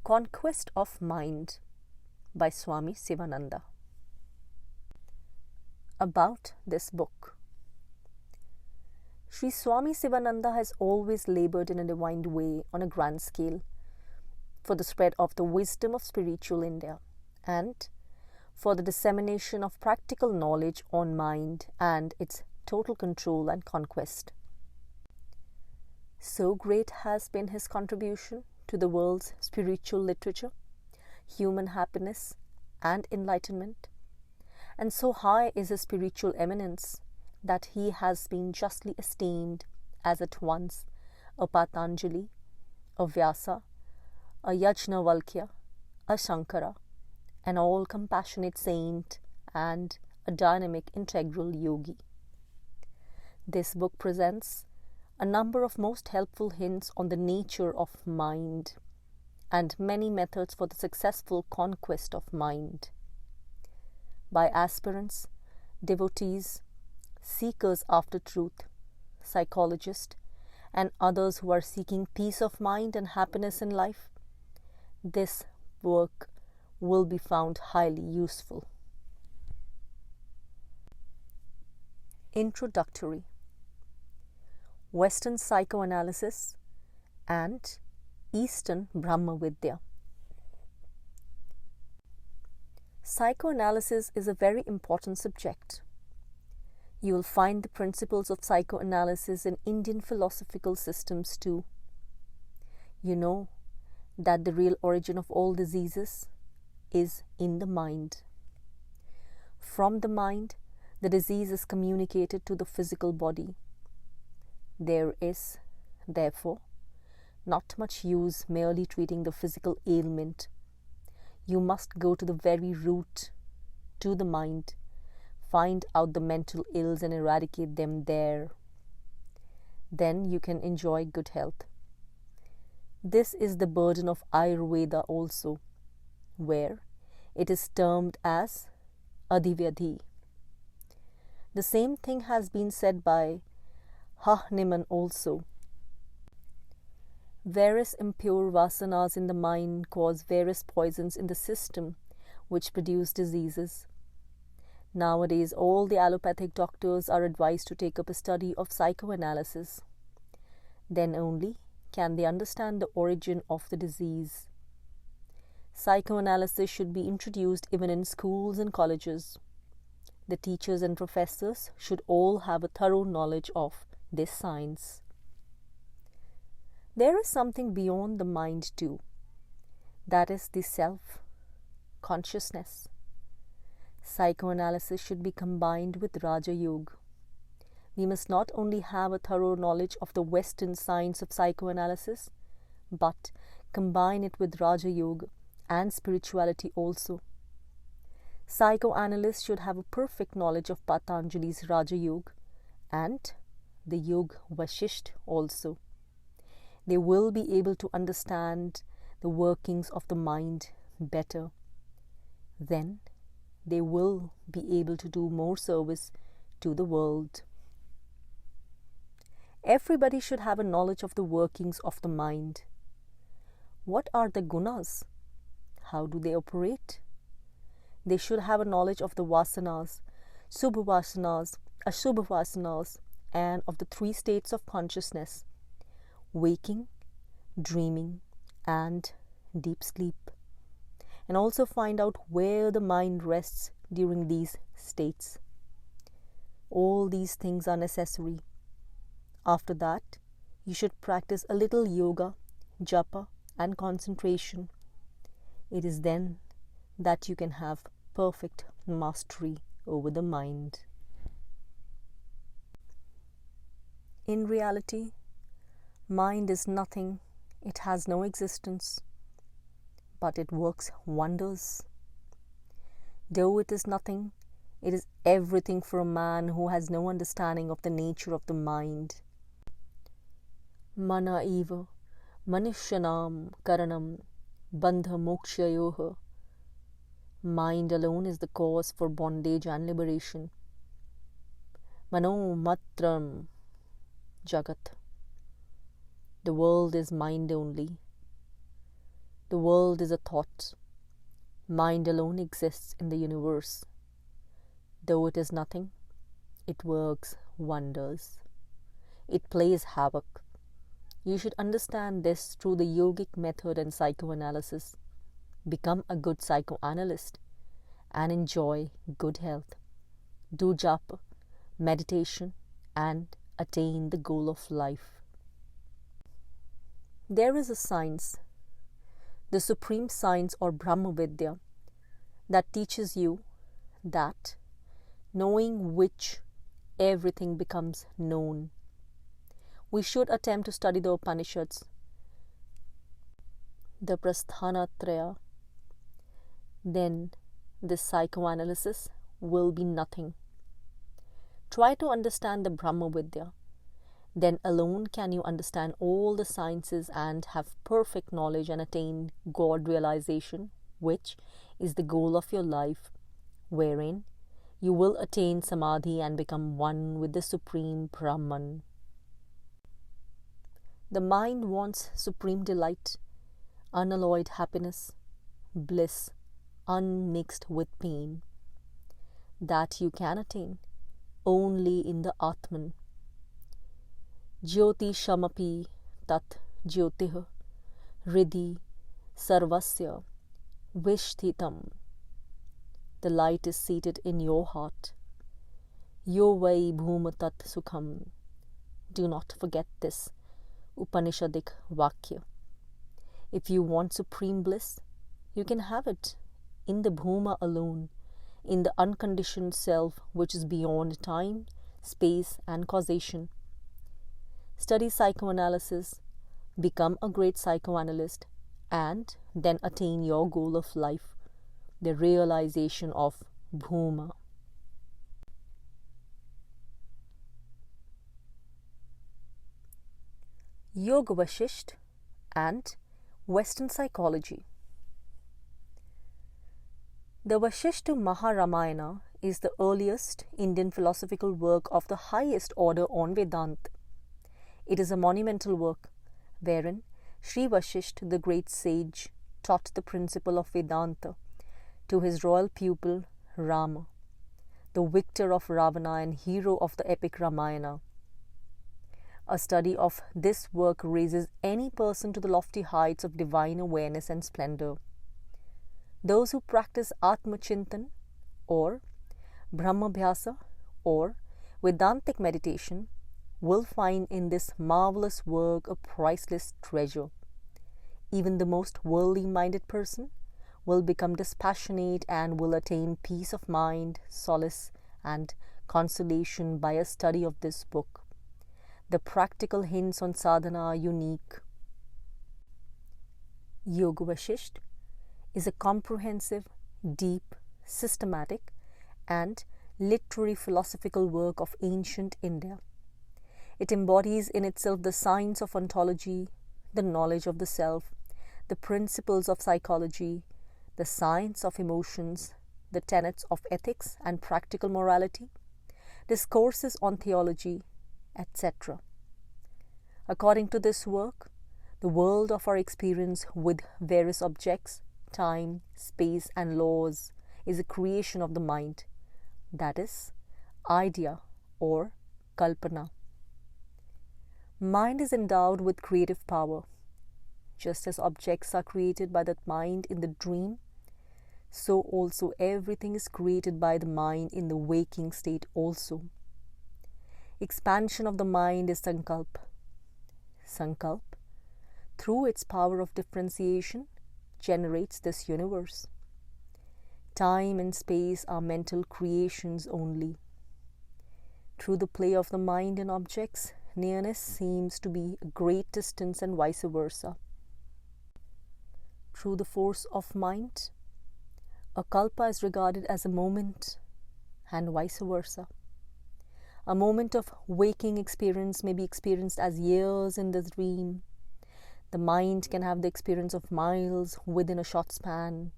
Conquest of Mind by Swami Sivananda. About this book. Sri Swami Sivananda has always labored in a divine way on a grand scale for the spread of the wisdom of spiritual India and for the dissemination of practical knowledge on mind and its total control and conquest. So great has been his contribution to the world's spiritual literature, human happiness and enlightenment, and so high is his spiritual eminence that he has been justly esteemed as at once a Patanjali, a Vyasa, a Yajnavalkya, a Shankara, an all-compassionate saint, and a dynamic integral yogi. This book presents a number of most helpful hints on the nature of mind and many methods for the successful conquest of mind by aspirants, devotees, seekers after truth, psychologists, and others who are seeking peace of mind and happiness in life. This work will be found highly useful. Introductory. Western psychoanalysis and Eastern Brahma Vidya. Psychoanalysis is a very important subject. You will find the principles of psychoanalysis in Indian philosophical systems too. You know that the real origin of all diseases is in the mind. From the mind, the disease is communicated to the physical body. There is, therefore, not much use merely treating the physical ailment. You must go to the very root, to the mind, find out the mental ills and eradicate them there. Then you can enjoy good health. This is the burden of Ayurveda also, where it is termed as Adhivyadhi. The same thing has been said by Hahnemann also. Various impure vasanas in the mind cause various poisons in the system which produce diseases. Nowadays, all the allopathic doctors are advised to take up a study of psychoanalysis. Then only can they understand the origin of the disease. Psychoanalysis should be introduced even in schools and colleges. The teachers and professors should all have a thorough knowledge of this science. There is something beyond the mind too. That is the self, consciousness. Psychoanalysis should be combined with Raja Yoga. We must not only have a thorough knowledge of the Western science of psychoanalysis, but combine it with Raja Yoga and spirituality also. Psychoanalysts should have a perfect knowledge of Patanjali's Raja Yoga and the Yogavashisht also. They will be able to understand the workings of the mind better. Then they will be able to do more service to the world. Everybody should have a knowledge of the workings of the mind. What are the gunas? How do they operate? They should have a knowledge of the vasanas, subha vasanas, ashubha vasanas, and of the three states of consciousness: waking, dreaming, and deep sleep, and also find out where the mind rests during these states. All these things are necessary. After that, you should practice a little yoga, japa, and concentration. It is then that you can have perfect mastery over the mind. In reality, mind is nothing, it has no existence, but it works wonders. Though it is nothing, it is everything for a man who has no understanding of the nature of the mind. Mana eva manushyanam karanam bandha mokshayoha. Mind alone is the cause for bondage and liberation. Mano matram Jagat. The world is mind only. The world is a thought. Mind alone exists in the universe. Though it is nothing, it works wonders. It plays havoc. You should understand this through the yogic method and psychoanalysis. Become a good psychoanalyst and enjoy good health. Do Japa, meditation, and attain the goal of life. There is a science, the supreme science or Brahma Vidya, that teaches you that knowing which everything becomes known. We should attempt to study the Upanishads, the Prasthanatraya. Then this psychoanalysis will be nothing. Try to understand the Brahma Vidya. Then alone can you understand all the sciences and have perfect knowledge and attain God realization, which is the goal of your life, wherein you will attain samadhi and become one with the Supreme Brahman. The mind wants supreme delight, unalloyed happiness, bliss, unmixed with pain. That you can attain only in the Atman. Jyoti shamapi tat jyotih hridhi sarvasya vishthitam. The light is seated in your heart. Yo vai bhuma tat sukham. Do not forget this Upanishadic Vakya. If you want supreme bliss, you can have it in the Bhuma alone, in the unconditioned self which is beyond time, space and causation. Study psychoanalysis, become a great psychoanalyst, and then attain your goal of life, the realization of Bhuma. Yogavashisht and Western psychology. The Vashishta Maharamayana is the earliest Indian philosophical work of the highest order on Vedanta. It is a monumental work wherein Sri Vashisht, the great sage, taught the principle of Vedanta to his royal pupil Rama, the victor of Ravana and hero of the epic Ramayana. A study of this work raises any person to the lofty heights of divine awareness and splendor. Those who practice Atma Chintan or Brahmabhyasa or Vedantic meditation will find in this marvelous work a priceless treasure. Even the most worldly-minded person will become dispassionate and will attain peace of mind, solace, and consolation by a study of this book. The practical hints on sadhana are unique. Yogavashisht is a comprehensive, deep, systematic, and literary philosophical work of ancient India. It embodies in itself the science of ontology, the knowledge of the self, the principles of psychology, the science of emotions, the tenets of ethics and practical morality, discourses on theology, etc. According to this work, the world of our experience with various objects, time, space and laws is a creation of the mind, that is, idea or kalpana. Mind is endowed with creative power. Just as objects are created by the mind in the dream, so also everything is created by the mind in the waking state also. Expansion of the mind is sankalp. Sankalp, through its power of differentiation, generates this universe. Time and space are mental creations only. Through the play of the mind and objects, nearness seems to be a great distance and vice versa. Through the force of mind, a kalpa is regarded as a moment and vice versa. A moment of waking experience may be experienced as years in the dream. The mind can have the experience of miles within a short span,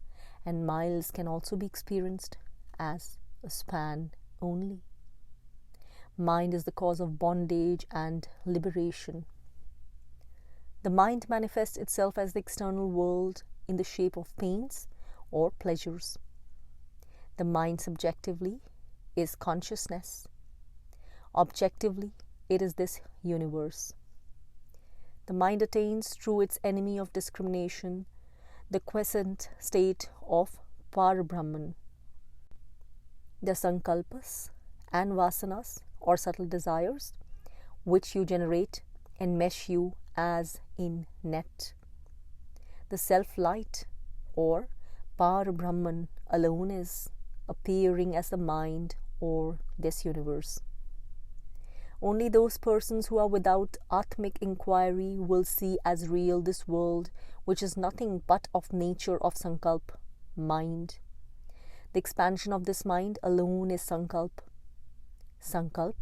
and miles can also be experienced as a span only. Mind is the cause of bondage and liberation. The mind manifests itself as the external world, in the shape of pains or pleasures. The mind subjectively is consciousness. Objectively, it is this universe. The mind attains through its enemy of discrimination the quiescent state of Parabrahman. The sankalpas and vasanas, or subtle desires, which you generate enmesh you as in net. The self-light, or Parabrahman, alone is appearing as the mind or this universe. Only those persons who are without Atmic inquiry will see as real this world, which is nothing but of nature of Sankalp, mind. The expansion of this mind alone is Sankalp. Sankalp,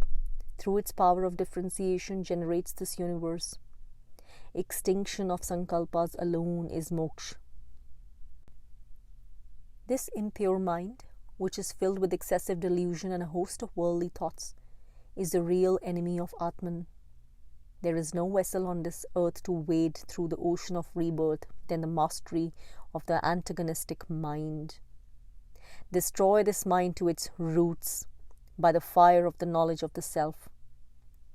through its power of differentiation, generates this universe. Extinction of Sankalpas alone is moksha. This impure mind, which is filled with excessive delusion and a host of worldly thoughts, is the real enemy of Atman. There is no vessel on this earth to wade through the ocean of rebirth than the mastery of the antagonistic mind. Destroy this mind to its roots by the fire of the knowledge of the self.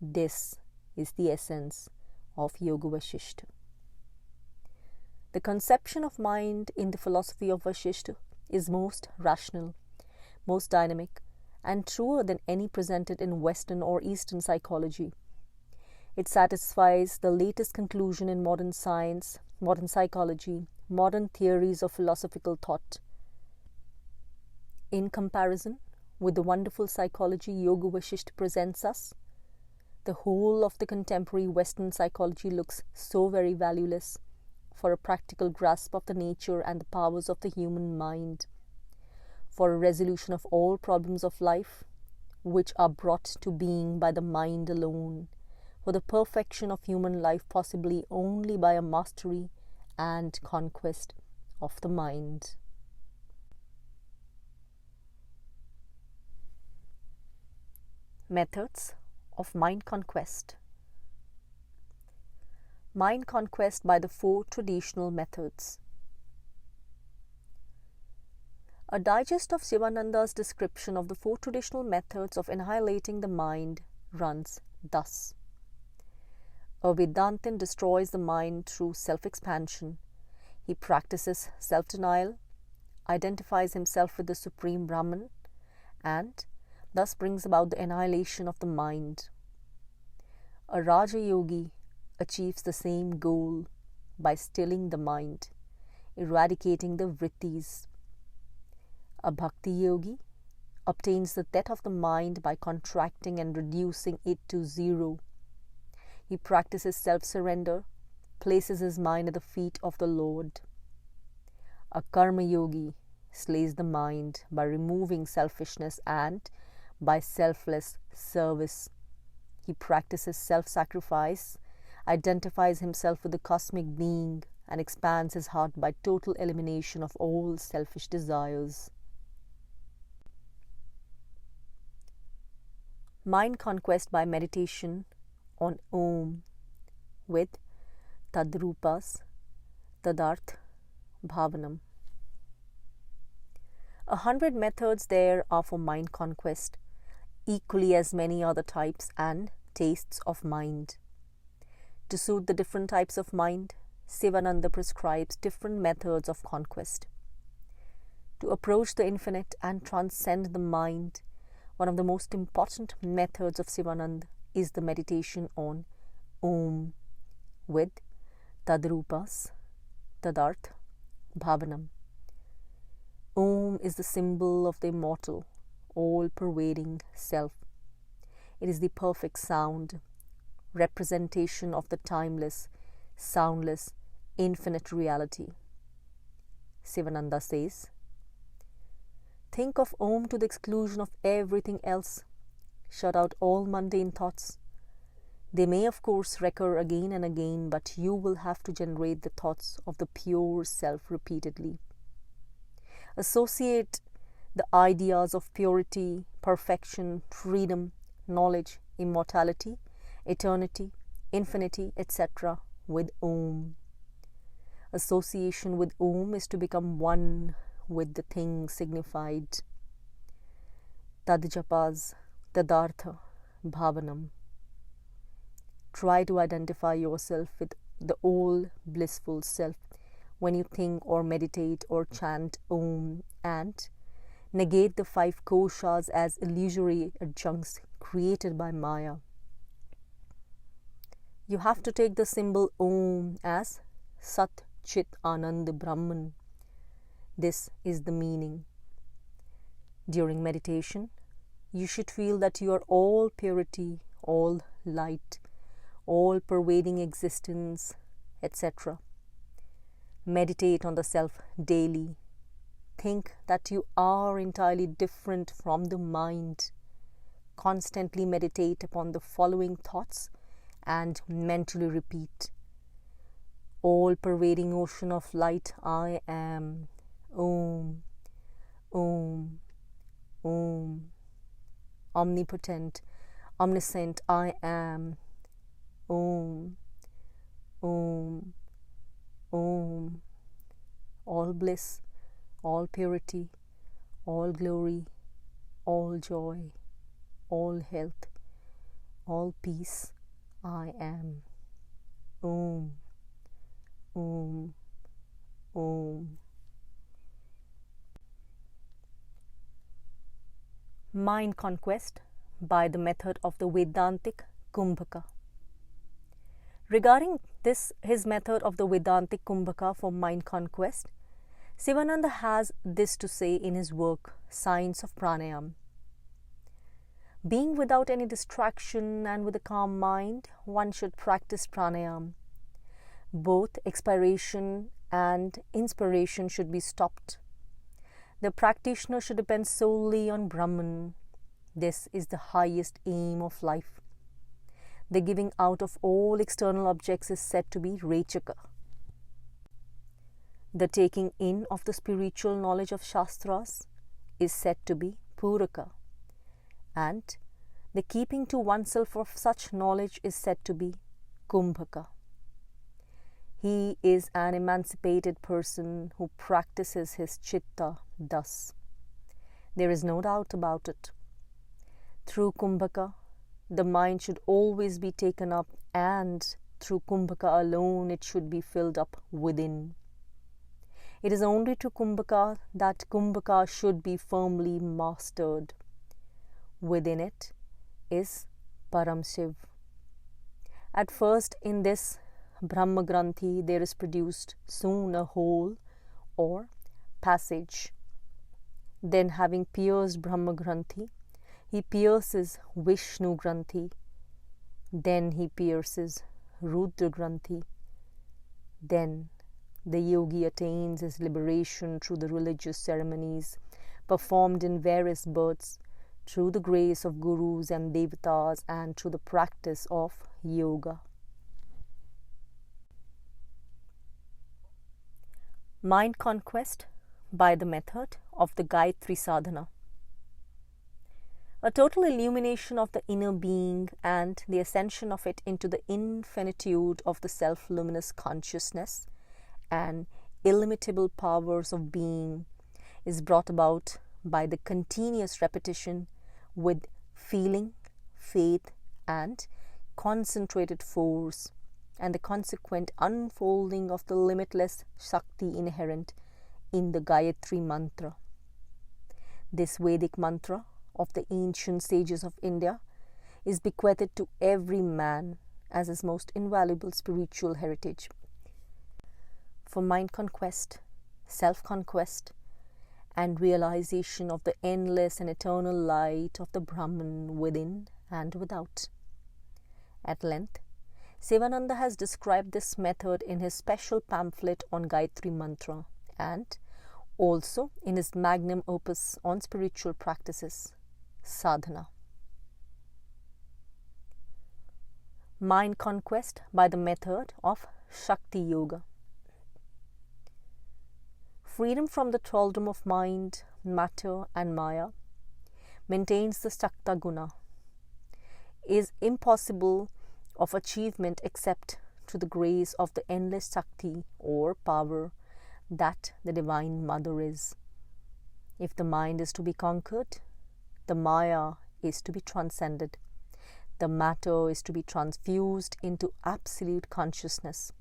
This is the essence of Yogavashisht. The conception of mind in the philosophy of Vashisht is most rational, most dynamic, and truer than any presented in Western or Eastern psychology. It satisfies the latest conclusion in modern science, modern psychology, modern theories of philosophical thought. In comparison with the wonderful psychology Yogavashisht presents us, the whole of the contemporary Western psychology looks so very valueless for a practical grasp of the nature and the powers of the human mind, for a resolution of all problems of life, which are brought to being by the mind alone, for the perfection of human life possibly only by a mastery and conquest of the mind. Methods of mind conquest. Mind conquest by the 4 traditional methods. A digest of Sivananda's description of the 4 traditional methods of annihilating the mind runs thus. A Vedantin destroys the mind through self-expansion. He practices self-denial, identifies himself with the Supreme Brahman, and thus brings about the annihilation of the mind. A Raja Yogi achieves the same goal by stilling the mind, eradicating the vrittis. A Bhakti Yogi obtains the death of the mind by contracting and reducing it to zero. He practices self-surrender, places his mind at the feet of the Lord. A Karma Yogi slays the mind by removing selfishness and by selfless service. He practices self-sacrifice, identifies himself with the cosmic being, and expands his heart by total elimination of all selfish desires. Mind conquest by meditation on Om with Tadrupas, Tadarth, Bhavanam. 100 methods there are for mind conquest, equally as many other types and tastes of mind. To suit the different types of mind, Sivananda prescribes different methods of conquest. To approach the infinite and transcend the mind, one of the most important methods of Sivananda is the meditation on Om with Tadrupas, Tadarth, Bhavanam. Om is the symbol of the immortal, all-pervading self. It is the perfect sound, representation of the timeless, soundless, infinite reality. Sivananda says, think of Om to the exclusion of everything else. Shut out all mundane thoughts. They may of course recur again and again, but you will have to generate the thoughts of the pure self repeatedly. Associate the ideas of purity, perfection, freedom, knowledge, immortality, eternity, infinity, etc. with Om. Association with Om is to become one with the thing signified. Tad japas tadartha bhavanam. Try to identify yourself with the all blissful self when you think or meditate or chant Om, and negate the 5 koshas as illusory adjuncts created by Maya. You have to take the symbol Om as Sat Chit Anand Brahman. This is the meaning. During meditation, you should feel that you are all purity, all light, all pervading existence, etc. Meditate on the self daily. Think that you are entirely different from the mind. Constantly meditate upon the following thoughts and mentally repeat: all pervading ocean of light, I am. Om, Om, Om. Omnipotent, omniscient, I am. Om, Om, Om. All bliss, all purity, all glory, all joy, all health, all peace, I am. Om, Om, Om. Mind conquest by the method of the Vedantic kumbhaka. Regarding his method of the Vedantic kumbhaka for mind conquest, Sivananda has this to say in his work, Science of Pranayam. Being without any distraction and with a calm mind, one should practice pranayam. Both expiration and inspiration should be stopped. The practitioner should depend solely on Brahman. This is the highest aim of life. The giving out of all external objects is said to be rechaka. The taking in of the spiritual knowledge of Shastras is said to be puraka. And the keeping to oneself of such knowledge is said to be kumbhaka. He is an emancipated person who practices his chitta thus. There is no doubt about it. Through kumbhaka, the mind should always be taken up, and through kumbhaka alone it should be filled up within. It is only to kumbhaka that kumbhaka should be firmly mastered. Within it is Param Shiv. At first in this Brahma Granthi there is produced soon a hole or passage. Then, having pierced Brahma Granthi, he pierces Vishnu Granthi. Then he pierces Rudra Granthi. Then the yogi attains his liberation through the religious ceremonies performed in various births, through the grace of gurus and devatas, and through the practice of yoga. Mind conquest by the method of the Gayatri sadhana. A total illumination of the inner being and the ascension of it into the infinitude of the self-luminous consciousness and illimitable powers of being is brought about by the continuous repetition with feeling, faith, and concentrated force, and the consequent unfolding of the limitless Shakti inherent in the Gayatri mantra. This Vedic mantra of the ancient sages of India is bequeathed to every man as his most invaluable spiritual heritage. For mind conquest, self-conquest, and realization of the endless and eternal light of the Brahman within and without. At length, Sivananda has described this method in his special pamphlet on Gayatri Mantra and also in his magnum opus on spiritual practices, Sadhana. Mind conquest by the method of Shakti Yoga. Freedom from the thraldom of mind, matter and Maya maintains the Shakta Guna, is impossible of achievement except through the grace of the endless Shakti or power that the Divine Mother is. If the mind is to be conquered, the Maya is to be transcended. The matter is to be transfused into absolute consciousness.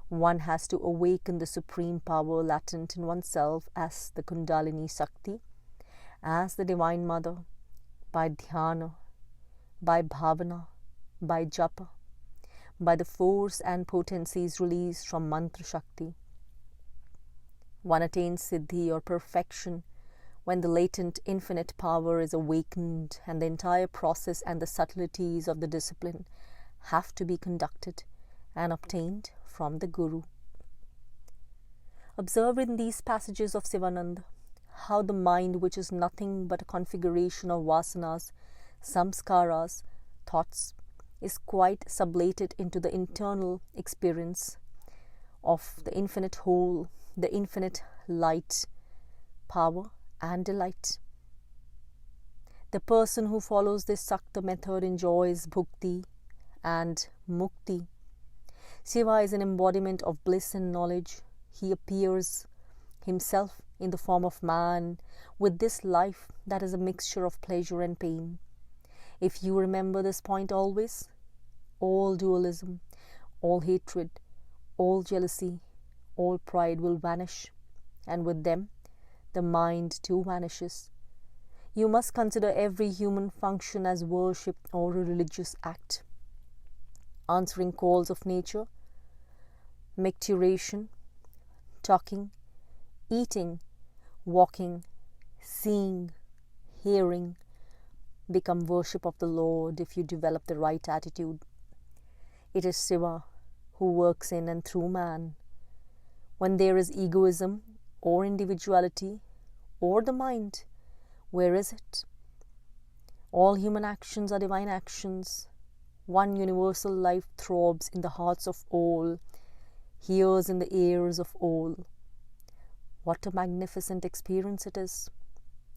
One has to awaken the supreme power latent in oneself as the Kundalini Shakti, as the Divine Mother, by dhyana, by bhavana, by japa, by the force and potencies released from mantra Shakti. One attains siddhi or perfection when the latent infinite power is awakened, and the entire process and the subtleties of the discipline have to be conducted and obtained from the Guru. Observe in these passages of Sivananda how the mind, which is nothing but a configuration of vasanas, samskaras, thoughts, is quite sublated into the internal experience of the infinite whole, the infinite light, power and delight. The person who follows this Sakta method enjoys bhukti and mukti. Shiva is an embodiment of bliss and knowledge. He appears himself in the form of man with this life that is a mixture of pleasure and pain. If you remember this point always, all dualism, all hatred, all jealousy, all pride will vanish, and with them the mind too vanishes. You must consider every human function as worship or a religious act. Answering calls of nature, micturition, talking, eating, walking, seeing, hearing become worship of the Lord if you develop the right attitude. It is Shiva who works in and through man. When there is egoism or individuality or the mind, where is it? All human actions are divine actions. One universal life throbs in the hearts of all, hears in the ears of all. What a magnificent experience it is,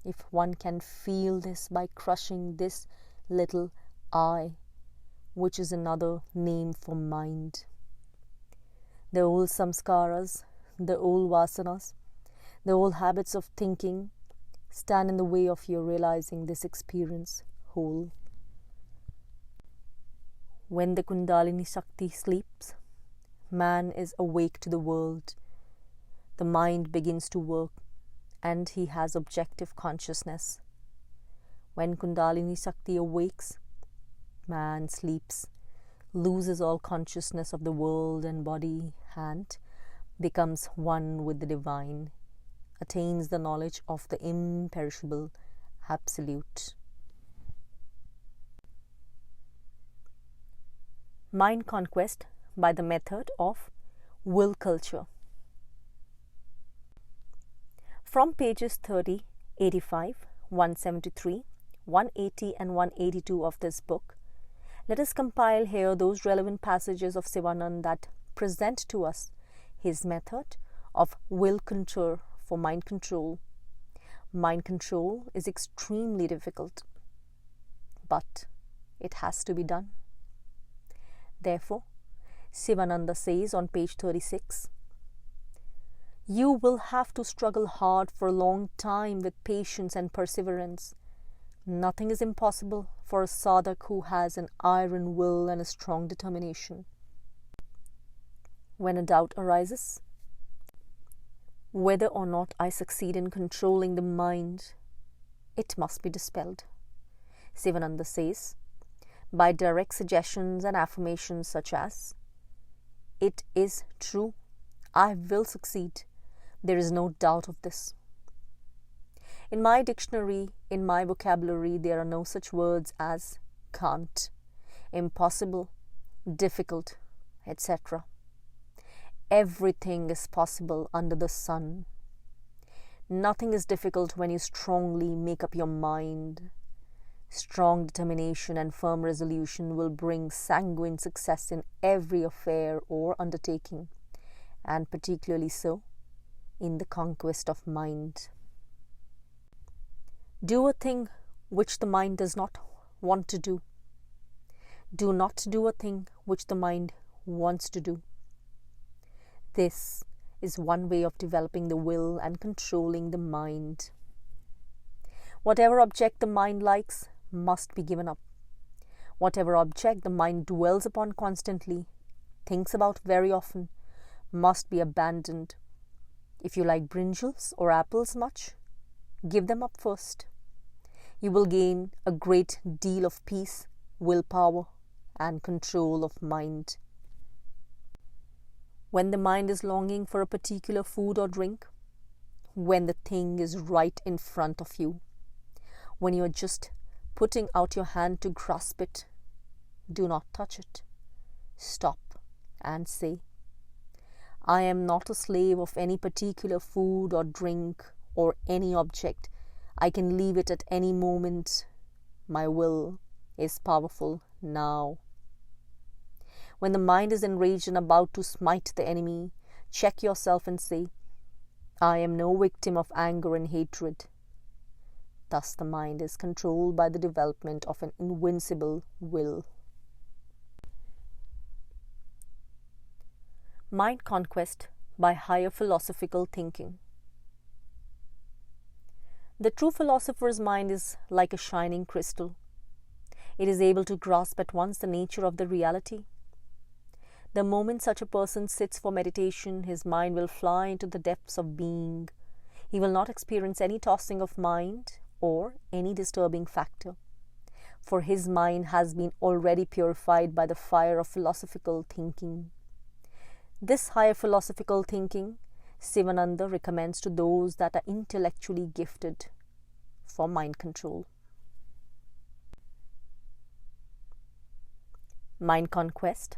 if one can feel this by crushing this little I, which is another name for mind. The old samskaras, the old vasanas, the old habits of thinking stand in the way of your realizing this experience whole. When the Kundalini Shakti sleeps, man is awake to the world. The mind begins to work and he has objective consciousness. When Kundalini Shakti awakes, man sleeps, loses all consciousness of the world and body, and becomes one with the divine, attains the knowledge of the imperishable absolute. Mind conquest by the method of will culture. From pages 30, 85, 173, 180 and 182 of this book, let us compile here those relevant passages of Sivananda that present to us his method of will control for mind control. Mind control is extremely difficult, but it has to be done. Therefore, Sivananda says on page 36, you will have to struggle hard for a long time with patience and perseverance. Nothing is impossible for a sadhak who has an iron will and a strong determination. When a doubt arises, whether or not I succeed in controlling the mind, it must be dispelled. Sivananda says, by direct suggestions and affirmations such as, it is true, I will succeed, there is no doubt of this. In my dictionary, in my vocabulary, there are no such words as can't, impossible, difficult, etc. Everything is possible under the sun. Nothing is difficult when you strongly make up your mind. Strong determination and firm resolution will bring sanguine success in every affair or undertaking, and particularly so in the conquest of mind. Do a thing which the mind does not want to do. Do not do a thing which the mind wants to do. This is one way of developing the will and controlling the mind. Whatever object the mind likes must be given up. Whatever object the mind dwells upon constantly, thinks about very often, must be abandoned. If you like brinjals or apples much, give them up first. You will gain a great deal of peace, willpower, and control of mind. When the mind is longing for a particular food or drink, when the thing is right in front of you, when you are just putting out your hand to grasp it, do not touch it. Stop and say, I am not a slave of any particular food or drink or any object. I can leave it at any moment. My will is powerful now. When the mind is enraged and about to smite the enemy, check yourself and say, I am no victim of anger and hatred. Thus the mind is controlled by the development of an invincible will. Mind conquest by higher philosophical thinking. The true philosopher's mind is like a shining crystal. It is able to grasp at once the nature of the reality. The moment such a person sits for meditation, his mind will fly into the depths of being. He will not experience any tossing of mind or any disturbing factor, for his mind has been already purified by the fire of philosophical thinking. This higher philosophical thinking, Sivananda recommends to those that are intellectually gifted for mind control. Mind conquest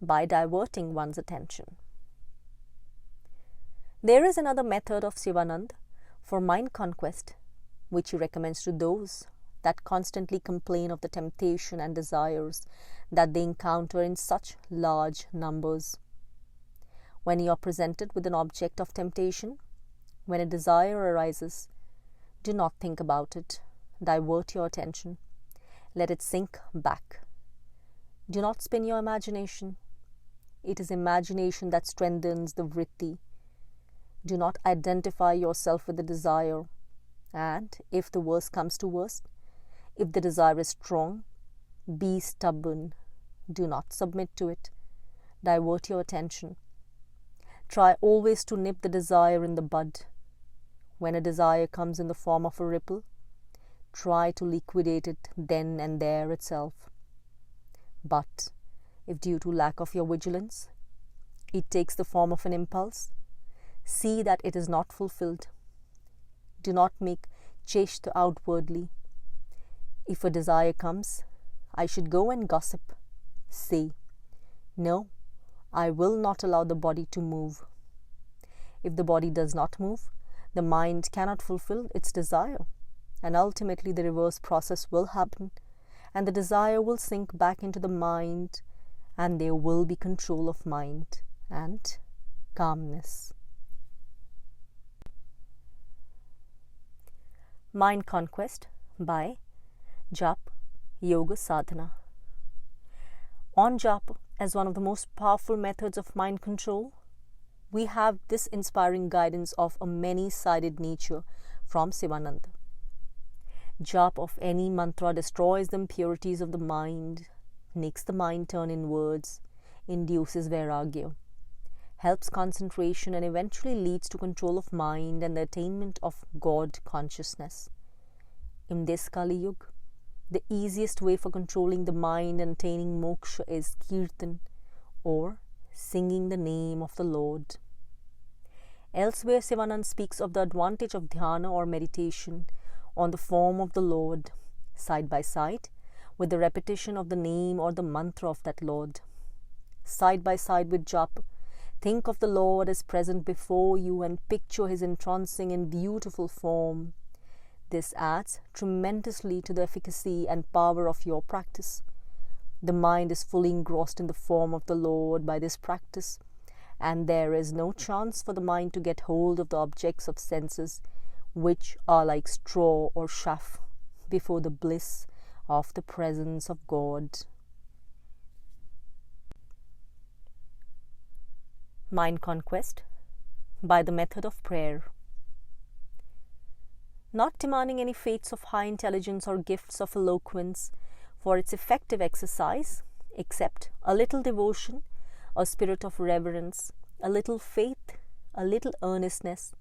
by diverting one's attention. There is another method of Sivananda for mind conquest, which he recommends to those that constantly complain of the temptation and desires that they encounter in such large numbers. When you are presented with an object of temptation, when a desire arises, do not think about it. Divert your attention. Let it sink back. Do not spin your imagination. It is imagination that strengthens the vritti. Do not identify yourself with the desire. And if the worst comes to worst, if the desire is strong, be stubborn. Do not submit to it. Divert your attention. Try always to nip the desire in the bud. When a desire comes in the form of a ripple, try to liquidate it then and there itself. But if due to lack of your vigilance, it takes the form of an impulse, see that it is not fulfilled. Do not make cheshta outwardly. If a desire comes, I should go and gossip. Say, no, I will not allow the body to move. If the body does not move, the mind cannot fulfill its desire, and ultimately the reverse process will happen, and the desire will sink back into the mind, and there will be control of mind and calmness. Mind conquest by Japa, Yoga Sadhana. On Japa, as one of the most powerful methods of mind control, we have this inspiring guidance of a many-sided nature from Sivananda. Japa of any mantra destroys the impurities of the mind, makes the mind turn inwards, induces vairagya, helps concentration, and eventually leads to control of mind and the attainment of God consciousness. In this Kali Yuga, the easiest way for controlling the mind and attaining moksha is kirtan, or singing the name of the Lord. Elsewhere, Sivananda speaks of the advantage of dhyana or meditation on the form of the Lord, side by side with the repetition of the name or the mantra of that Lord. Side by side with Japa, think of the Lord as present before you and picture his entrancing and beautiful form. This adds tremendously to the efficacy and power of your practice. The mind is fully engrossed in the form of the Lord by this practice, and there is no chance for the mind to get hold of the objects of senses, which are like straw or chaff before the bliss of the presence of God. Mind conquest by the method of prayer. Not demanding any feats of high intelligence or gifts of eloquence for its effective exercise, except a little devotion, a spirit of reverence, a little faith, a little earnestness,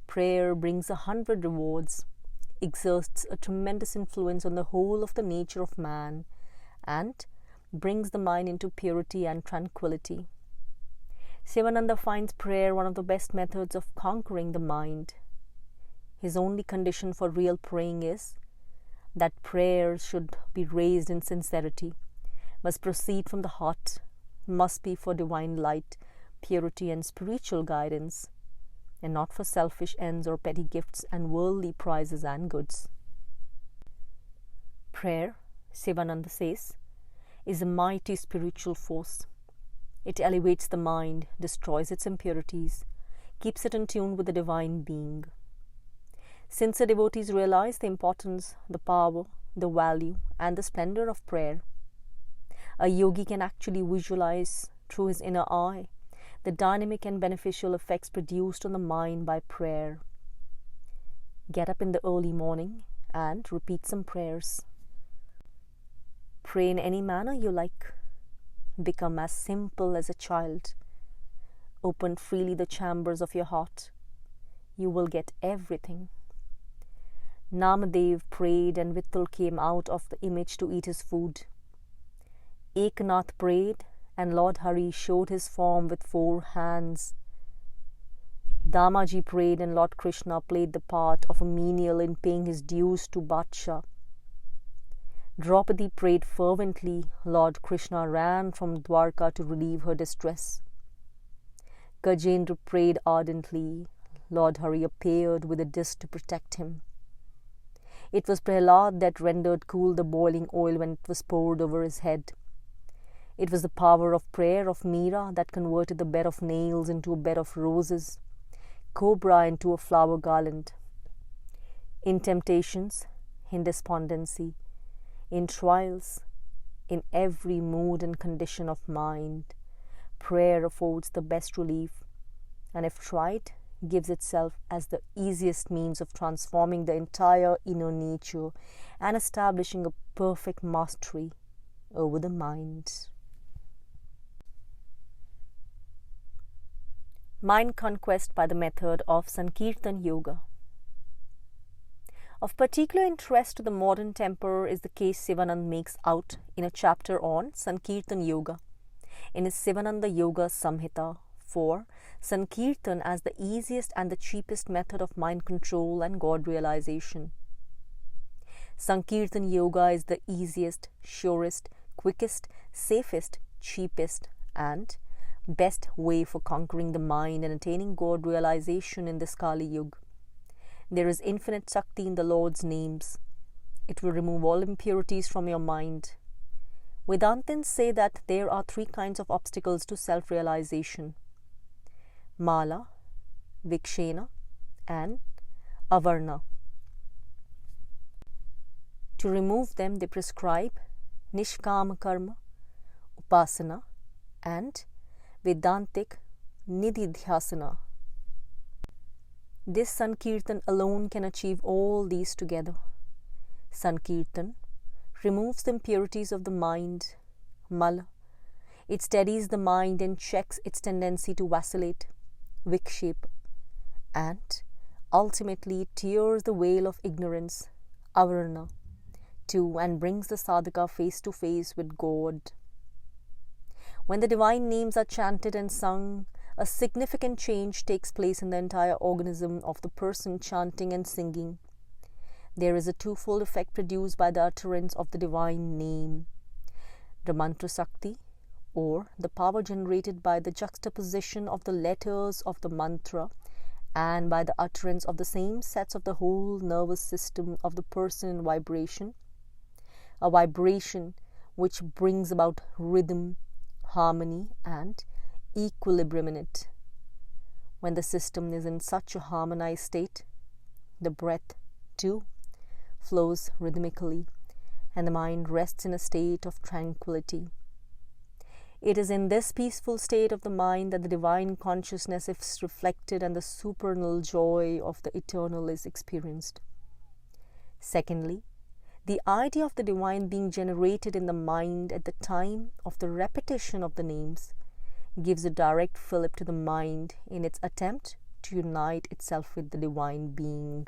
prayer brings 100 rewards, exerts a tremendous influence on the whole of the nature of man, and brings the mind into purity and tranquility. Sivananda finds prayer one of the best methods of conquering the mind. His only condition for real praying is that prayer should be raised in sincerity, must proceed from the heart, must be for divine light, purity and spiritual guidance, and not for selfish ends or petty gifts and worldly prizes and goods. Prayer, Sivananda says, is a mighty spiritual force. It elevates the mind, destroys its impurities, keeps it in tune with the divine being. Sincere devotees realize the importance, the power, the value, and the splendor of prayer. A yogi can actually visualize through his inner eye the dynamic and beneficial effects produced on the mind by prayer. Get up in the early morning and repeat some prayers. Pray in any manner you like. Become as simple as a child. Open freely the chambers of your heart. You will get everything. Namadev prayed and Vittal came out of the image to eat his food. Eknath prayed and Lord Hari showed his form with 4 hands. Damaji prayed and Lord Krishna played the part of a menial in paying his dues to Badsha. Draupadi prayed fervently. Lord Krishna ran from Dwarka to relieve her distress. Gajendra prayed ardently. Lord Hari appeared with a disk to protect him. It was Prahlad that rendered cool the boiling oil when it was poured over his head. It was the power of prayer of Meera that converted the bed of nails into a bed of roses, cobra into a flower garland. In temptations, in despondency, in trials, in every mood and condition of mind, prayer affords the best relief, and if tried, gives itself as the easiest means of transforming the entire inner nature and establishing a perfect mastery over the mind. Mind conquest by the method of Sankirtan Yoga. Of particular interest to the modern temper is the case Sivananda makes out in a chapter on Sankirtan Yoga in his Sivananda Yoga Samhita for Sankirtan as the easiest and the cheapest method of mind control and God realization. Sankirtan Yoga is the easiest, surest, quickest, safest, cheapest, and best way for conquering the mind and attaining God realization in this Kali Yuga. There is infinite Shakti in the Lord's names. It will remove all impurities from your mind. Vedantins say that there are 3 kinds of obstacles to self-realization: Mala, Vikshena, and Avarna. To remove them, they prescribe Nishkama Karma, Upasana, and Vedantic Nididhyasana. This Sankirtan alone can achieve all these together. Sankirtan removes the impurities of the mind, Mala. It steadies the mind and checks its tendency to vacillate, Vikshepa, and ultimately tears the veil of ignorance, Avarana, too, and brings the sadhaka face to face with God. When the divine names are chanted and sung, a significant change takes place in the entire organism of the person chanting and singing. There is a twofold effect produced by the utterance of the divine name: the mantra Shakti, or the power generated by the juxtaposition of the letters of the mantra, and by the utterance of the same sets of the whole nervous system of the person in vibration, a vibration which brings about rhythm, harmony, and equilibrium in it. When the system is in such a harmonized state, the breath, too, flows rhythmically, and the mind rests in a state of tranquility. It is in this peaceful state of the mind that the divine consciousness is reflected and the supernal joy of the eternal is experienced. Secondly, the idea of the divine being generated in the mind at the time of the repetition of the names gives a direct fillip to the mind in its attempt to unite itself with the divine being.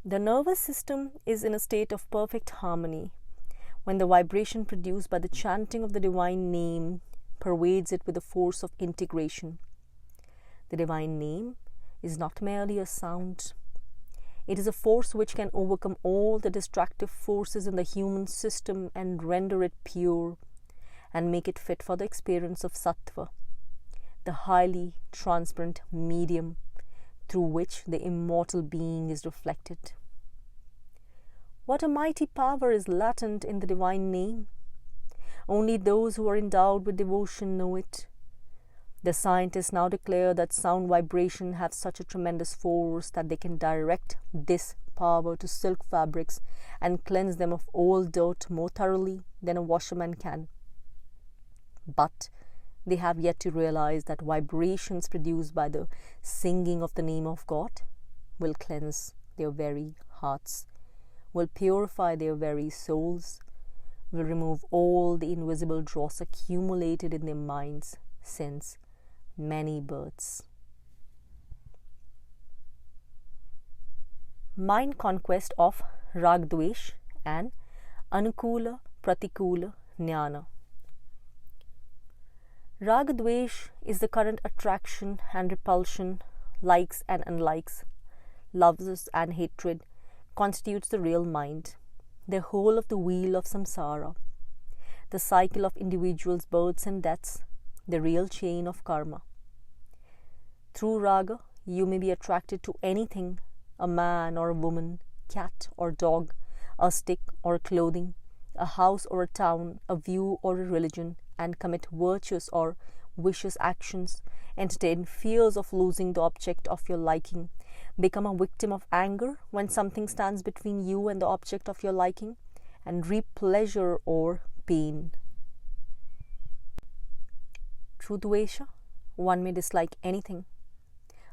The nervous system is in a state of perfect harmony when the vibration produced by the chanting of the divine name pervades it with the force of integration. The divine name is not merely a sound. It is a force which can overcome all the destructive forces in the human system and render it pure and make it fit for the experience of sattva, the highly transparent medium through which the immortal being is reflected. What a mighty power is latent in the divine name! Only those who are endowed with devotion know it. The scientists now declare that sound vibration has such a tremendous force that they can direct this power to silk fabrics and cleanse them of all dirt more thoroughly than a washerman can. But they have yet to realize that vibrations produced by the singing of the name of God will cleanse their very hearts, will purify their very souls, will remove all the invisible dross accumulated in their minds since many births. Mind conquest of Ragdvesh and Anukula Pratikula Jnana. Ragadvesh is the current attraction and repulsion, likes and unlikes, loves and hatred, constitutes the real mind, the whole of the wheel of samsara, the cycle of individuals' births and deaths, the real chain of karma. Through raga, you may be attracted to anything, a man or a woman, cat or dog, a stick or clothing, a house or a town, a view or a religion, and commit virtuous or vicious actions, entertain fears of losing the object of your liking, become a victim of anger when something stands between you and the object of your liking, and reap pleasure or pain. Through dvesha, one may dislike anything,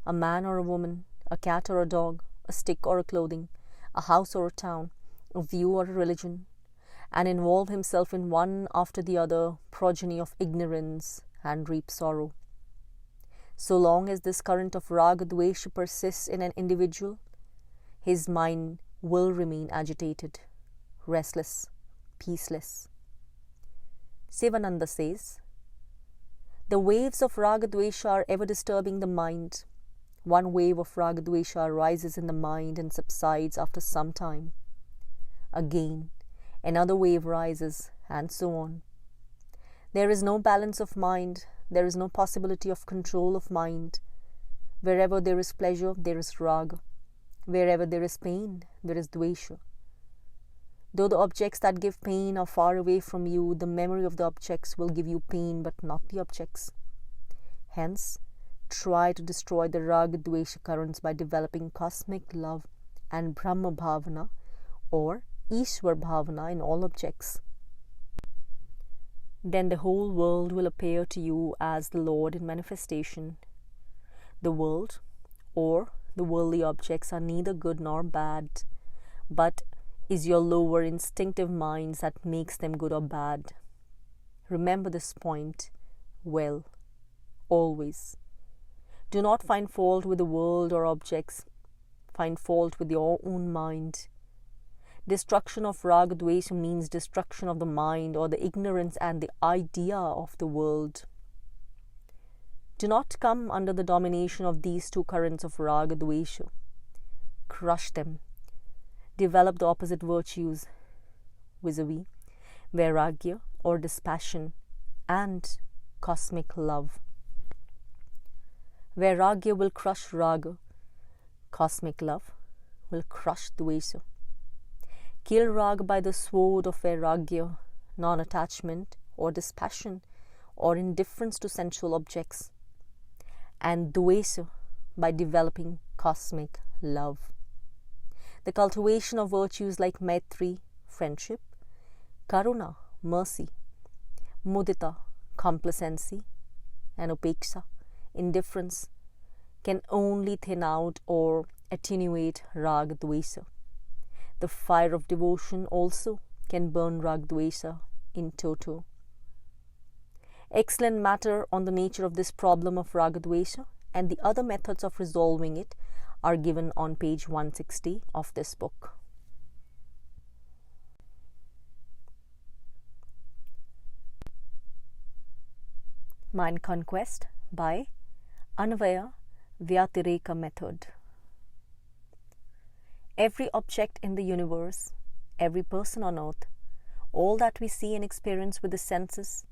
a man or a woman, a cat or a dog, a stick or a clothing, a house or a town, a view or a religion, and involve himself in one after the other progeny of ignorance and reap sorrow. So long as this current of raga dvesha persists in an individual, his mind will remain agitated, restless, peaceless. Sivananada says, the waves of raga dvesha are ever disturbing the mind. One wave of raga dvesha arises in the mind and subsides after some time. Again, another wave rises, and so on. There is no balance of mind, there is no possibility of control of mind. Wherever there is pleasure, there is raga. Wherever there is pain, there is dvesha. Though the objects that give pain are far away from you, the memory of the objects will give you pain, but not the objects. Hence, try to destroy the raga dvesha currents by developing cosmic love and Brahma bhavana or Ishwar bhavana in all objects. Then the whole world will appear to you as the Lord in manifestation. The world or the worldly objects are neither good nor bad, but is your lower instinctive minds that makes them good or bad. Remember this point well, always. Do not find fault with the world or objects. Find fault with your own mind. Destruction of raga dvesha means destruction of the mind or the ignorance and the idea of the world. Do not come under the domination of these two currents of raga dvesha. Crush them. Develop the opposite virtues, vis-a-vis vairagya or dispassion and cosmic love. Vairagya will crush raga. Cosmic love will crush dvesha. Kill raga by the sword of vairagya, non-attachment or dispassion or indifference to sensual objects, and dvesha by developing cosmic love. The cultivation of virtues like maitri, friendship, karuna, mercy, mudita, complacency, and upeksha, indifference, can only thin out or attenuate raga dvesa. The fire of devotion also can burn raga dvesa in toto. Excellent matter on the nature of this problem of raga dvesa and the other methods of resolving it are given on page 160 of this book. Mind Conquest by Anvaya Vyatireka Method. Every object in the universe, every person on earth, all that we see and experience with the senses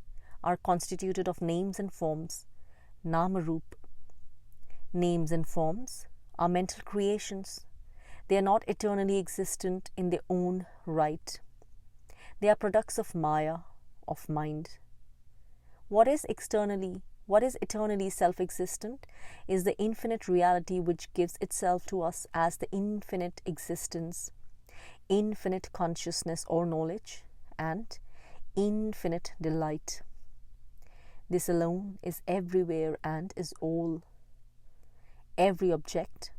are constituted of names and forms, nama-rup. Names and forms are mental creations. They are not eternally existent in their own right. They are products of Maya, of mind. What is eternally self-existent is the infinite reality which gives itself to us as the infinite existence, infinite consciousness or knowledge, and infinite delight. This alone is everywhere and is all. Every object,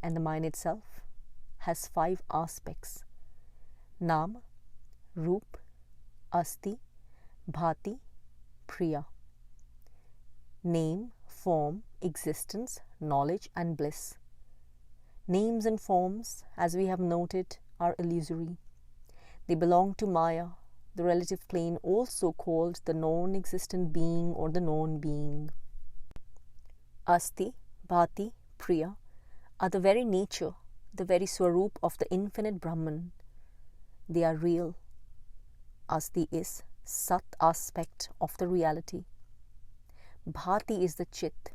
and the mind itself, has 5 aspects: Nam, Roop, Asti, Bhati, Priya. Name, form, existence, knowledge and bliss. Names and forms, as we have noted, are illusory. They belong to Maya, the relative plane also called the non-existent being or the non-being. Asti, Bhati, Priya are the very nature, the very swarup of the infinite Brahman. They are real. Asti is Sat aspect of the reality. Bhati is the Chit,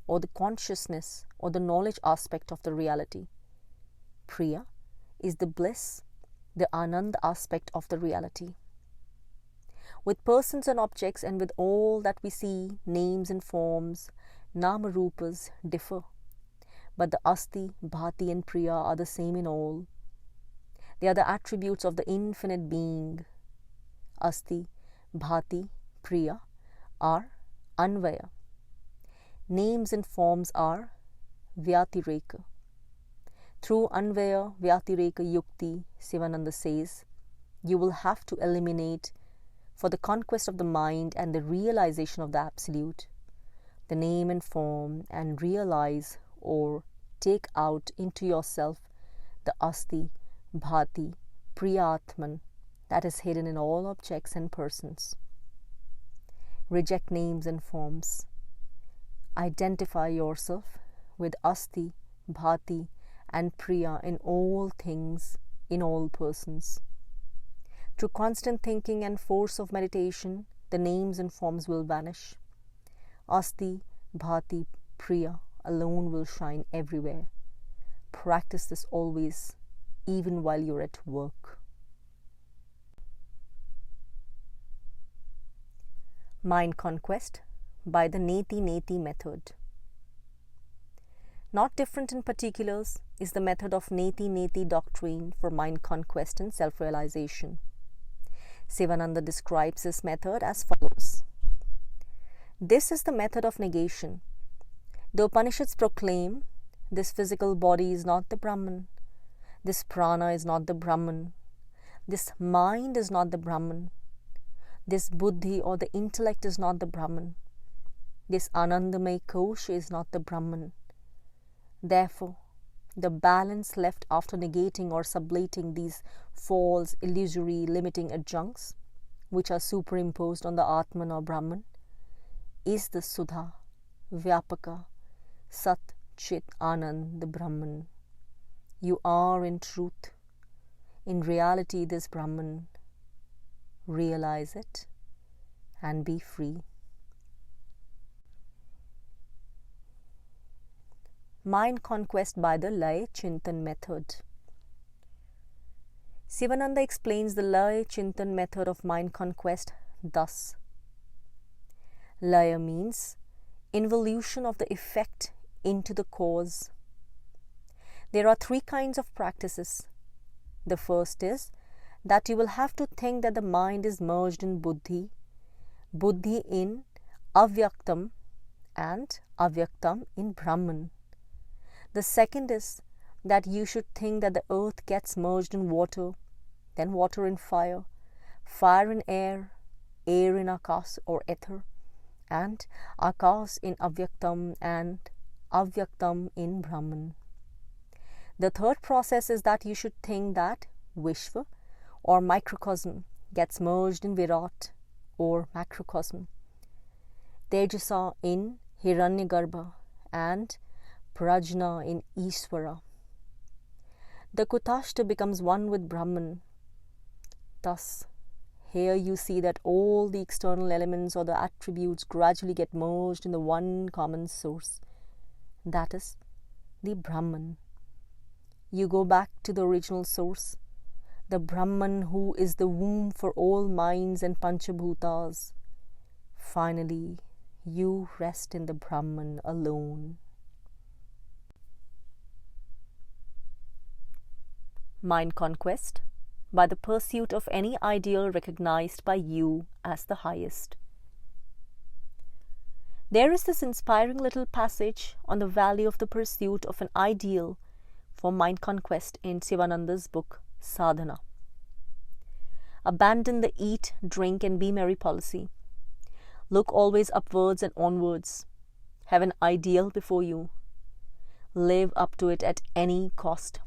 or the consciousness or the knowledge aspect of the reality. Priya is the bliss, the Anand aspect of the reality. With persons and objects and with all that we see, names and forms, Nama-rupas differ. But the Asti, Bhati and Priya are the same in all. They are the attributes of the infinite being. Asti, Bhati, Priya are Anvaya. Names and forms are Vyatireka. Through Anvaya Vyatireka Yukti, Sivananda says, you will have to eliminate, for the conquest of the mind and the realization of the Absolute, the name and form, and realize or take out into yourself the Asti, Bhati, Priya Atman that is hidden in all objects and persons. Reject names and forms. Identify yourself with Asti, Bhati and Priya in all things, in all persons. Through constant thinking and force of meditation, the names and forms will vanish. Asti, Bhati, Priya alone will shine everywhere. Practice this always, even while you're at work. Mind Conquest by the Neti method. Not different in particulars is the method of Neti doctrine for mind conquest and self-realization. Sivananda describes this method as follows. This is the method of negation. The Upanishads proclaim, this physical body is not the Brahman, this prana is not the Brahman, this mind is not the Brahman, this buddhi or the intellect is not the Brahman, this anandamay kosha is not the Brahman. Therefore, the balance left after negating or sublating these false, illusory, limiting adjuncts, which are superimposed on the Atman or Brahman, is the Sudha, Vyapaka, Sat, Chit, Anand, the Brahman. You are in truth, in reality, this Brahman. Realize it and be free. Mind conquest by the Laya Chintan method. Sivananda explains the Laya Chintan method of mind conquest thus. Laya means involution of the effect into the cause. There are 3 kinds of practices. The first is that you will have to think that the mind is merged in buddhi, buddhi in avyaktam and avyaktam in Brahman. The second is that you should think that the earth gets merged in water, then water in fire, fire in air, air in akas or ether, and akas in avyaktam and avyaktam in Brahman. The third process is that you should think that Vishva or microcosm gets merged in Virat or macrocosm, Tejasa in Hiranyagarbha and Prajna in Ishvara. The Kutashta becomes one with Brahman. Thus, here you see that all the external elements or the attributes gradually get merged in the one common source, that is, the Brahman. You go back to the original source, the Brahman who is the womb for all minds and Panchabhutas. Finally, you rest in the Brahman alone. Mind conquest by the pursuit of any ideal recognized by you as the highest. There is this inspiring little passage on the value of the pursuit of an ideal for mind conquest in Sivananda's book, Sadhana. Abandon the eat, drink and be merry policy. Look always upwards and onwards. Have an ideal before you. Live up to it at any cost.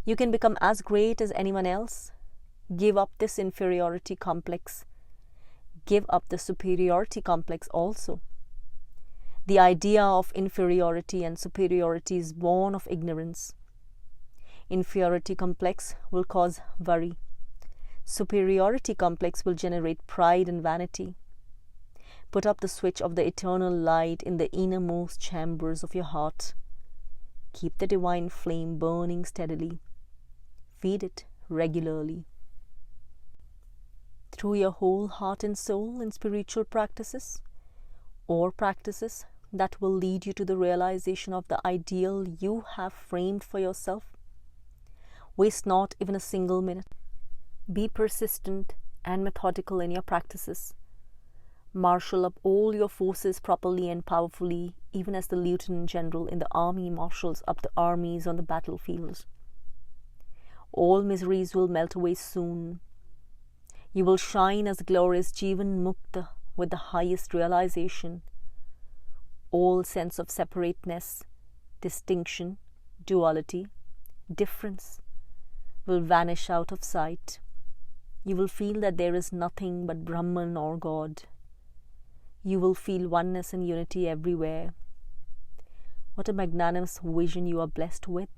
You can become as great as anyone else. Give up this inferiority complex. Give up the superiority complex also. The idea of inferiority and superiority is born of ignorance. Inferiority complex will cause worry. Superiority complex will generate pride and vanity. Put up the switch of the eternal light in the innermost chambers of your heart. Keep the divine flame burning steadily. Feed it regularly. Through your whole heart and soul in spiritual practices, or practices that will lead you to the realization of the ideal you have framed for yourself. Waste not even a single minute. Be persistent and methodical in your practices. Marshal up all your forces properly and powerfully, even as the Lieutenant General in the army marshals up the armies on the battlefield. All miseries will melt away soon. You will shine as glorious Jivan Mukta with the highest realization. All sense of separateness, distinction, duality, difference will vanish out of sight. You will feel that there is nothing but Brahman or God. You will feel oneness and unity everywhere. What a magnanimous vision you are blessed with.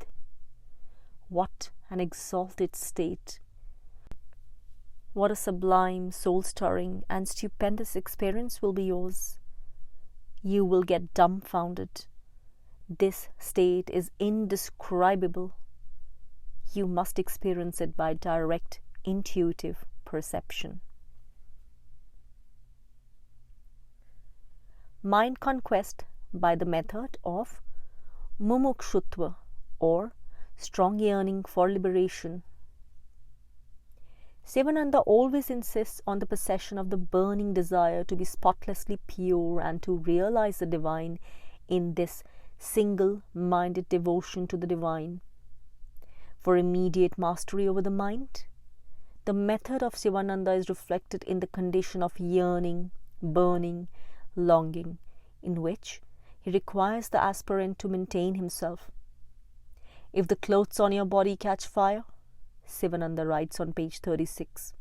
What an exalted state. What a sublime, soul-stirring and stupendous experience will be yours. You will get dumbfounded. This state is indescribable. You must experience it by direct, intuitive perception. Mind conquest by the method of mumukshutva or strong yearning for liberation. Sivananda always insists on the possession of the burning desire to be spotlessly pure and to realize the divine in this single-minded devotion to the divine. For immediate mastery over the mind, the method of Sivananda is reflected in the condition of yearning, burning, longing, in which he requires the aspirant to maintain himself. If the clothes on your body catch fire, Sivananda writes on page 36,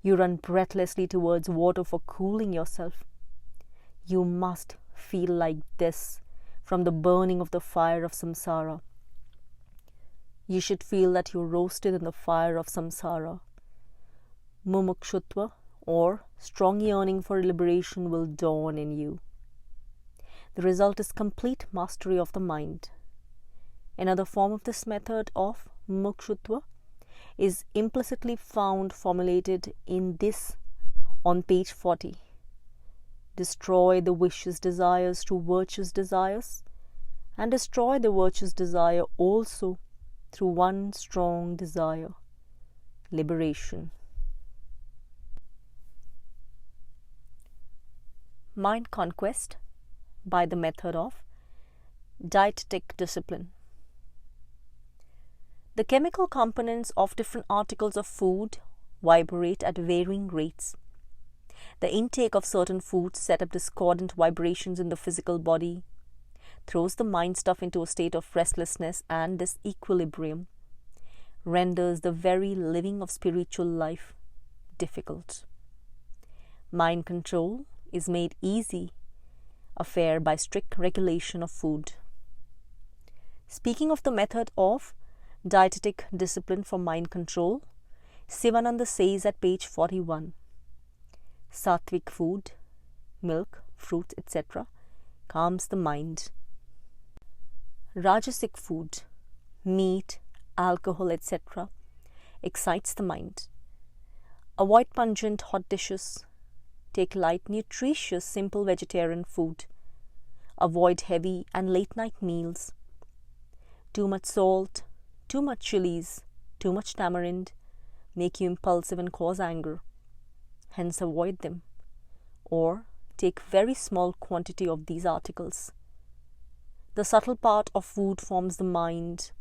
you run breathlessly towards water for cooling yourself. You must feel like this from the burning of the fire of samsara. You should feel that you roasted in the fire of samsara. Mumukshutva or strong yearning for liberation will dawn in you. The result is complete mastery of the mind. Another form of this method of mumukshutva is implicitly formulated in this on page 40. Destroy the vicious desires to virtuous desires, and destroy the virtuous desire also through one strong desire, liberation. Mind conquest by the method of dietic discipline. The chemical components of different articles of food vibrate at varying rates. The intake of certain foods set up discordant vibrations in the physical body, throws the mind stuff into a state of restlessness and disequilibrium, renders the very living of spiritual life difficult. Mind control is made easy affair by strict regulation of food. Speaking of the method of dietetic discipline for mind control, Sivananda says at page 41, Sattvic food, milk, fruit, etc. calms the mind. Rajasic food, meat, alcohol, etc. excites the mind. Avoid pungent hot dishes. Take light, nutritious, simple vegetarian food. Avoid heavy and late night meals. Too much salt, too much chilies, too much tamarind make you impulsive and cause anger. Hence avoid them. Or take very small quantity of these articles. The subtle part of food forms the mind,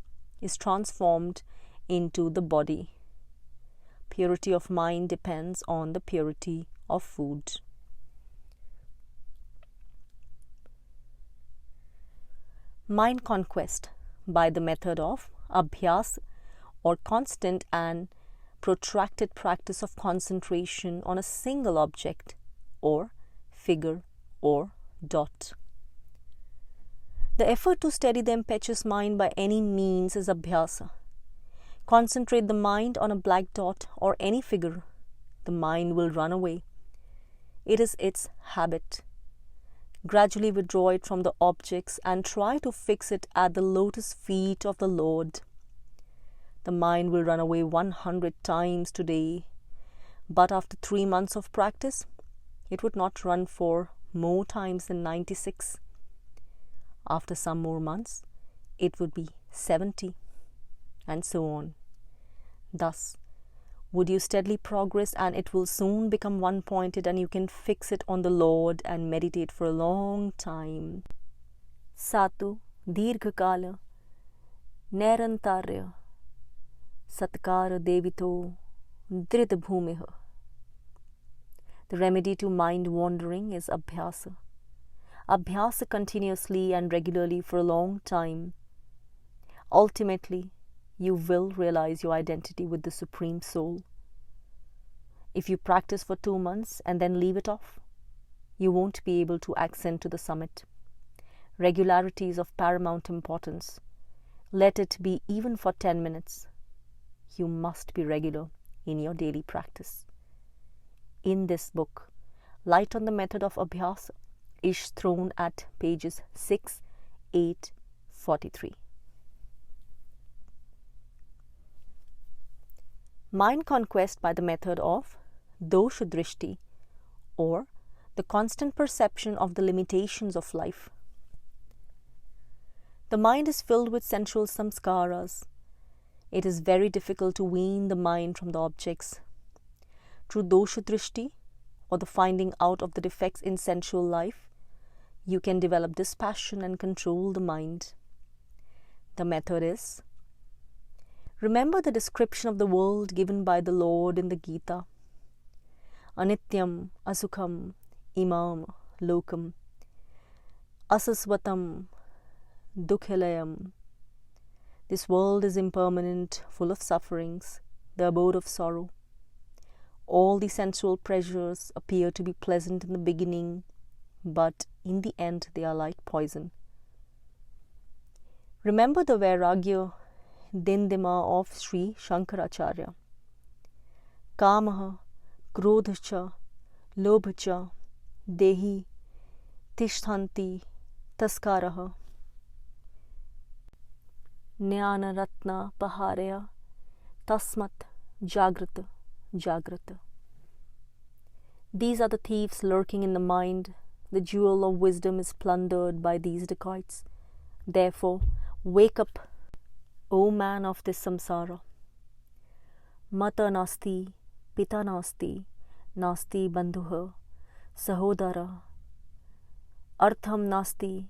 is transformed into the body. Purity of mind depends on the purity of food. Mind conquest by the method of abhyas, or constant and protracted practice of concentration on a single object or figure or dot. The effort to steady the impetuous mind by any means is abhyasa. Concentrate the mind on a black dot or any figure. The mind will run away. It is its habit. Gradually withdraw it from the objects and try to fix it at the lotus feet of the Lord. The mind will run away 100 times today, but after 3 months of practice, it would not run for more times than 96. After some more months, it would be 70, and so on. Thus, would you steadily progress, and it will soon become one-pointed, and you can fix it on the Lord and meditate for a long time. Satu dirghakala narantarya satkara devito dridbhumiha. The remedy to mind wandering is abhyasa. Abhyasa continuously and regularly for a long time. Ultimately, you will realize your identity with the Supreme Soul. If you practice for 2 months and then leave it off, you won't be able to ascend to the summit. Regularity is of paramount importance. Let it be even for 10 minutes. You must be regular in your daily practice. In this book, light on the method of abhyasa is thrown at pages 6, 8, 43. Mind conquest by the method of dosha drishti, or the constant perception of the limitations of life. The mind is filled with sensual samskaras. It is very difficult to wean the mind from the objects. Through dosha drishti, or the finding out of the defects in sensual life, you can develop dispassion and control the mind. The method is: remember the description of the world given by the Lord in the Gita. Anityam, asukham, imam, lokam, asasvatam, dukhilayam. This world is impermanent, full of sufferings, the abode of sorrow. All the sensual pleasures appear to be pleasant in the beginning, but in the end they are like poison. Remember the Vairagya Dindima of Sri Shankaracharya. Kamaha, Krodhacha, Lobhacha, Dehi, Tishthanti, Taskaraha. Jnana Ratna Paharaya, Tasmat, Jagrata, Jagrata. These are the thieves lurking in the mind. The jewel of wisdom is plundered by these dacoits. Therefore, wake up, O man of this samsara. Mata nasti, pita nasti, nasti bandhuha, sahodara, Artham nasti,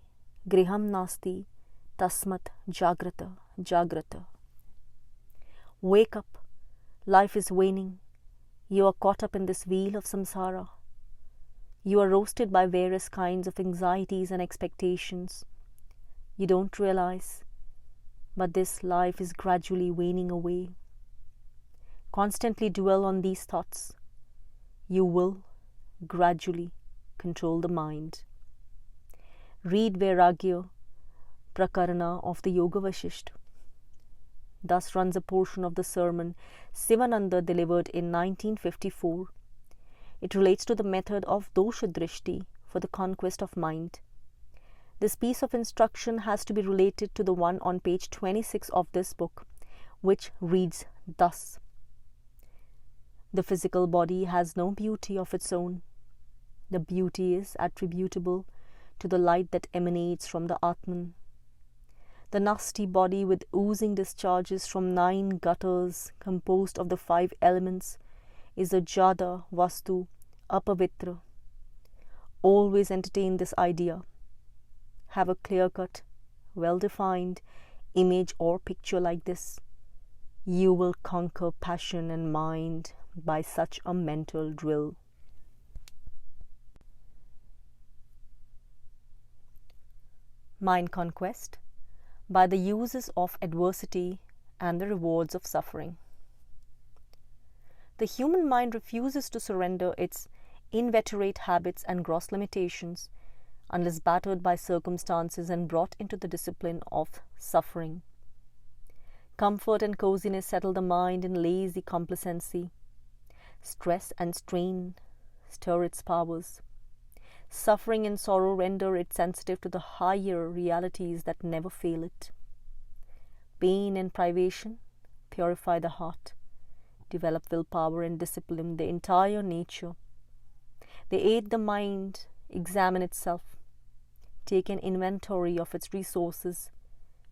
griham nasti, tasmat jagrata, jagrata. Wake up, life is waning. You are caught up in this wheel of samsara. You are roasted by various kinds of anxieties and expectations. You don't realize, but this life is gradually waning away. Constantly dwell on these thoughts. You will gradually control the mind. Read Vairagya Prakarana of the Yogavashisht. Thus runs a portion of the sermon Sivananda delivered in 1954. It relates to the method of dosha drishti for the conquest of mind. This piece of instruction has to be related to the one on page 26 of this book, which reads thus. The physical body has no beauty of its own. The beauty is attributable to the light that emanates from the Atman. The nasty body with oozing discharges from 9 gutters composed of the 5 elements is a jada vastu apavitra. Always entertain this idea. Have a clear-cut, well-defined image or picture like this. You will conquer passion and mind by such a mental drill. Mind conquest by the uses of adversity and the rewards of suffering. The human mind refuses to surrender its inveterate habits and gross limitations unless battered by circumstances and brought into the discipline of suffering. Comfort and coziness settle the mind in lazy complacency. Stress and strain stir its powers. Suffering and sorrow render it sensitive to the higher realities that never fail it. Pain and privation purify the heart, develop willpower and discipline the entire nature. They aid the mind examine itself, take an inventory of its resources,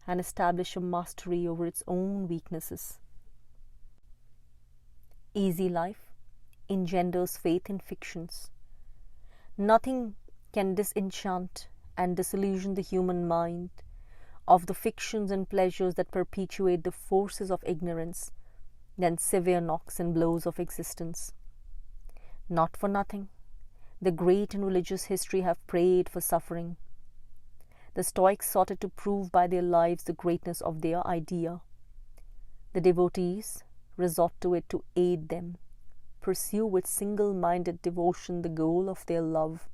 and establish a mastery over its own weaknesses. Easy life engenders faith in fictions. Nothing can disenchant and disillusion the human mind of the fictions and pleasures that perpetuate the forces of ignorance than severe knocks and blows of existence. Not for nothing, the great in religious history have prayed for suffering. The Stoics sought to prove by their lives the greatness of their idea. The devotees resort to it to aid them, pursue with single-minded devotion the goal of their love.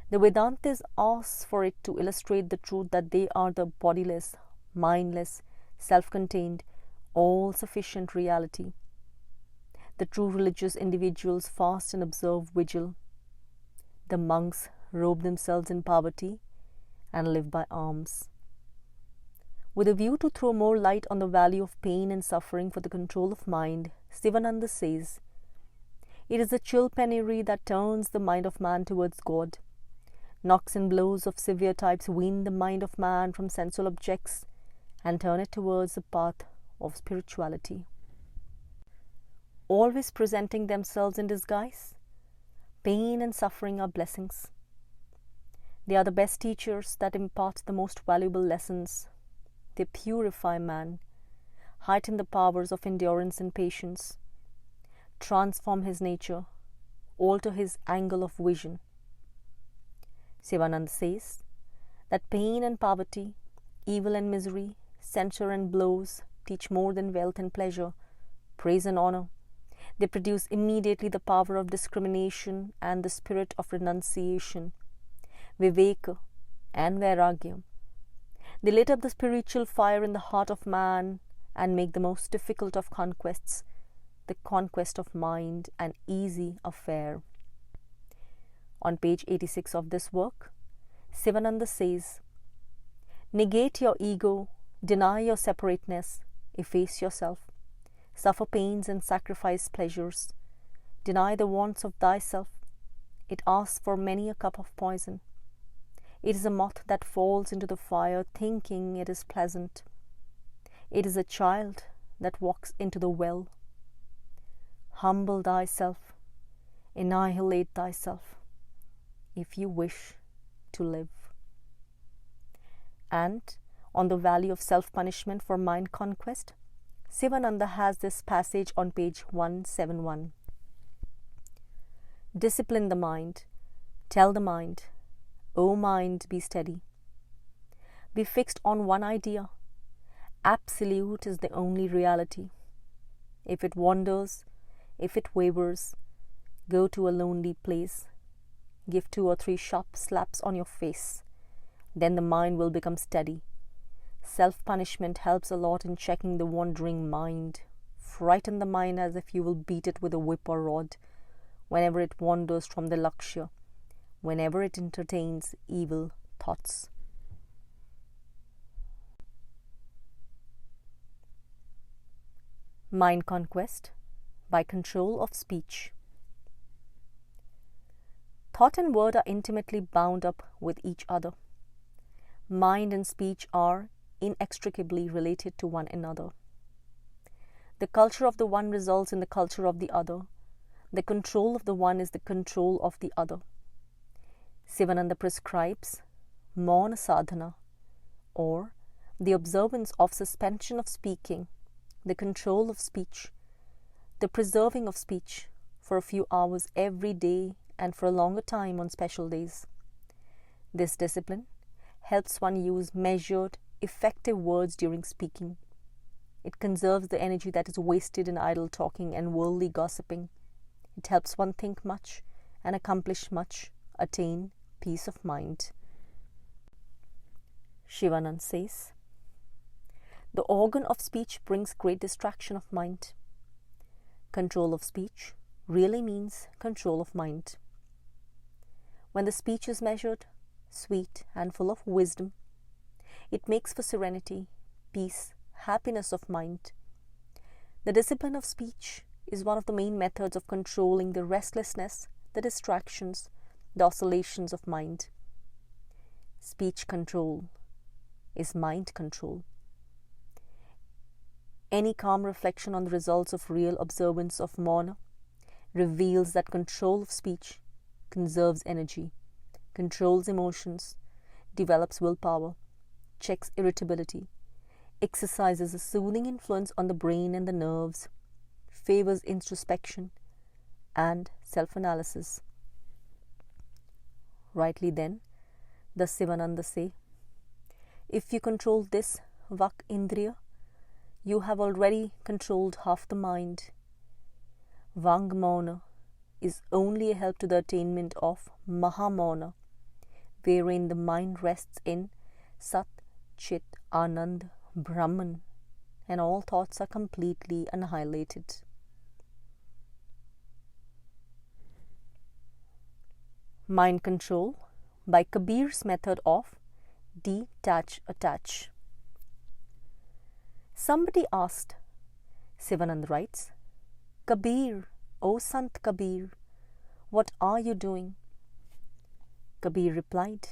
The Vedantis ask for it to illustrate the truth that they are the bodiless, mindless, self-contained, all-sufficient reality. The true religious individuals fast and observe vigil. The monks robe themselves in poverty and live by alms. With a view to throw more light on the value of pain and suffering for the control of mind, Sivananda says, "It is the chill penury that turns the mind of man towards God. Knocks and blows of severe types wean the mind of man from sensual objects and turn it towards the path of spirituality. Always presenting themselves in disguise, pain and suffering are blessings. They are the best teachers that impart the most valuable lessons. They purify man, heighten the powers of endurance and patience, transform his nature, alter his angle of vision." Sivananda says that pain and poverty, evil and misery, censure and blows teach more than wealth and pleasure, praise and honor. They produce immediately the power of discrimination and the spirit of renunciation, viveka and vairagya. They lit up the spiritual fire in the heart of man and make the most difficult of conquests, the conquest of mind, an easy affair. On page 86 of this work, Sivananda says, "Negate your ego, deny your separateness, efface yourself, suffer pains and sacrifice pleasures, deny the wants of thyself. It asks for many a cup of poison. It is a moth that falls into the fire thinking it is pleasant. It is a child that walks into the well. Humble thyself, annihilate thyself, if you wish to live. And on the value of self-punishment for mind conquest, Sivananda has this passage on page 171. Discipline the mind. Tell the mind, O mind, be steady. Be fixed on one idea. Absolute is the only reality. If it wanders, if it wavers, go to a lonely place. Give 2 or 3 sharp slaps on your face. Then the mind will become steady. Self-punishment helps a lot in checking the wandering mind. Frighten the mind as if you will beat it with a whip or rod whenever it wanders from the lakshya, whenever it entertains evil thoughts. Mind conquest by control of speech. Thought and word are intimately bound up with each other. Mind and speech are inextricably related to one another. The culture of the one results in the culture of the other. The control of the one is the control of the other. Sivananda prescribes Mauna sadhana, or the observance of suspension of speaking, the control of speech, the preserving of speech for a few hours every day and for a longer time on special days. This discipline helps one use measured, effective words during speaking. It conserves the energy that is wasted in idle talking and worldly gossiping. It helps one think much and accomplish much, attain peace of mind. Sivananda says, the organ of speech brings great distraction of mind. Control of speech really means control of mind. When the speech is measured, sweet and full of wisdom, it makes for serenity, peace, happiness of mind. The discipline of speech is one of the main methods of controlling the restlessness, the distractions, the oscillations of mind. Speech control is mind control. Any calm reflection on the results of real observance of Mauna reveals that control of speech conserves energy, controls emotions, develops willpower, checks irritability, exercises a soothing influence on the brain and the nerves, favors introspection and self-analysis. Rightly then, does Sivananda say, if you control this vak indriya, you have already controlled half the mind. Vang Mauna is only a help to the attainment of Maha Mauna, wherein the mind rests in Sat, Chit, Anand, Brahman, and all thoughts are completely annihilated. Mind control by Kabir's method of detach attach. Somebody asked, Sivananda writes, Kabir, O Sant Kabir, what are you doing? Kabir replied,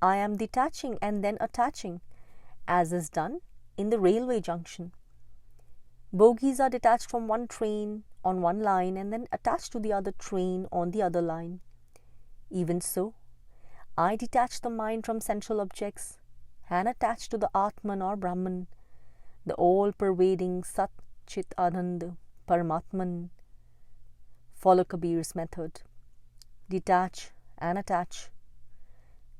I am detaching and then attaching, as is done in the railway junction. Bogies are detached from one train on one line and then attached to the other train on the other line. Even so, I detach the mind from sensual objects and attach to the Atman or Brahman, the all-pervading Sat Chit Anand Paramatman. Follow Kabir's method. Detach and attach.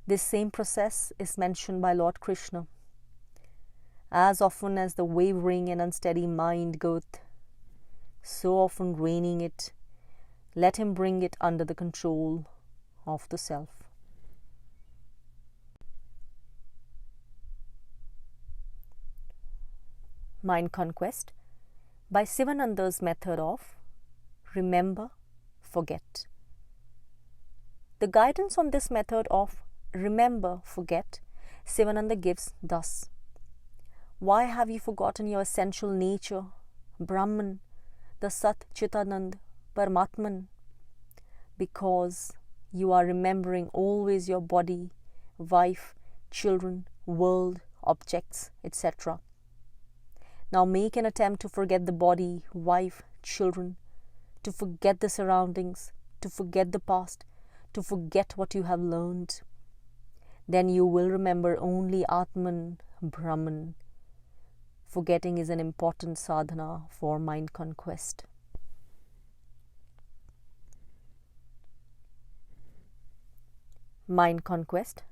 This same process is mentioned by Lord Krishna. As often as the wavering and unsteady mind goeth, so often reining it, let him bring it under the control of the self. Mind conquest by Sivananda's method of remember, forget. The guidance on this method of remember, forget, Sivananda gives thus. Why have you forgotten your essential nature, Brahman, the Sat Chitanand Paramatman? Because you are remembering always your body, wife, children, world, objects, etc. Now make an attempt to forget the body, wife, children, to forget the surroundings, to forget the past, to forget what you have learned. then you will remember only Atman, Brahman. Forgetting is an important sadhana for mind conquest. Mind conquest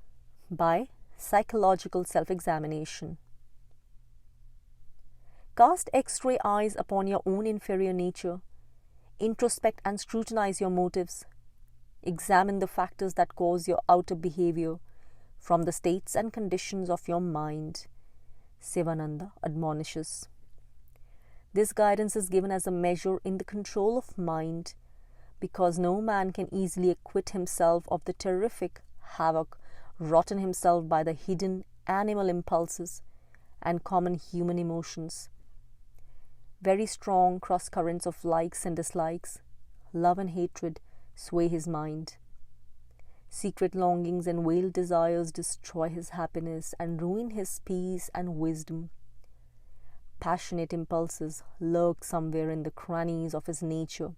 by psychological self-examination. Cast X-ray eyes upon your own inferior nature. Introspect and scrutinize your motives. Examine the factors that cause your outer behavior from the states and conditions of your mind. Sivananda admonishes. This guidance is given as a measure in the control of mind, because no man can easily acquit himself of the terrific havoc wrought in himself by the hidden animal impulses and common human emotions. Very strong cross currents of likes and dislikes, love and hatred sway his mind. Secret longings and veiled desires destroy his happiness and ruin his peace and wisdom. Passionate impulses lurk somewhere in the crannies of his nature.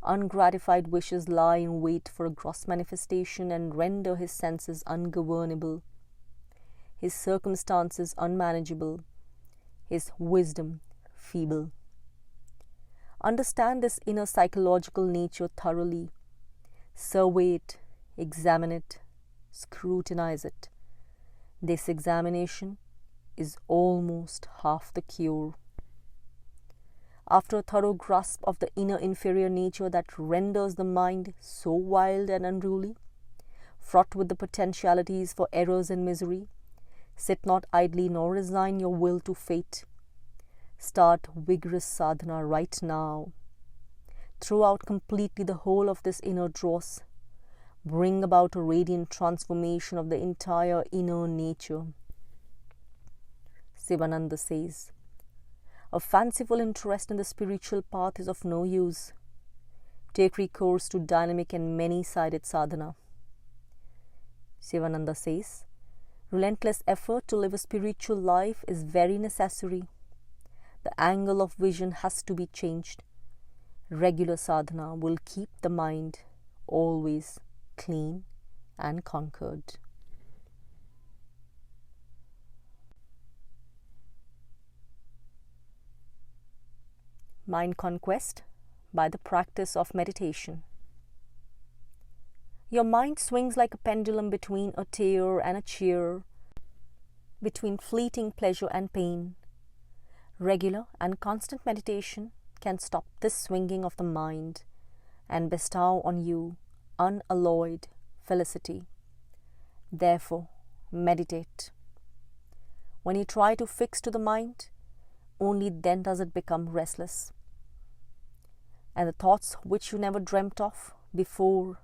Ungratified wishes lie in wait for a gross manifestation and render his senses ungovernable, his circumstances unmanageable, his wisdom feeble. Understand this inner psychological nature thoroughly. Survey it, examine it, scrutinize it. This examination is almost half the cure. After a thorough grasp of the inner inferior nature that renders the mind so wild and unruly, fraught with the potentialities for errors and misery, sit not idly nor resign your will to fate. Start vigorous sadhana right now. Throw out completely the whole of this inner dross. Bring about a radiant transformation of the entire inner nature. Sivananda says, a fanciful interest in the spiritual path is of no use. Take recourse to dynamic and many-sided sadhana. Sivananda says, relentless effort to live a spiritual life is very necessary. The angle of vision has to be changed. Regular sadhana will keep the mind always clean and conquered. Mind conquest by the practice of meditation. Your mind swings like a pendulum between a tear and a cheer, between fleeting pleasure and pain. Regular and constant meditation can stop this swinging of the mind and bestow on you unalloyed felicity. Therefore, meditate. When you try to fix to the mind, only then does it become restless. And the thoughts which you never dreamt of before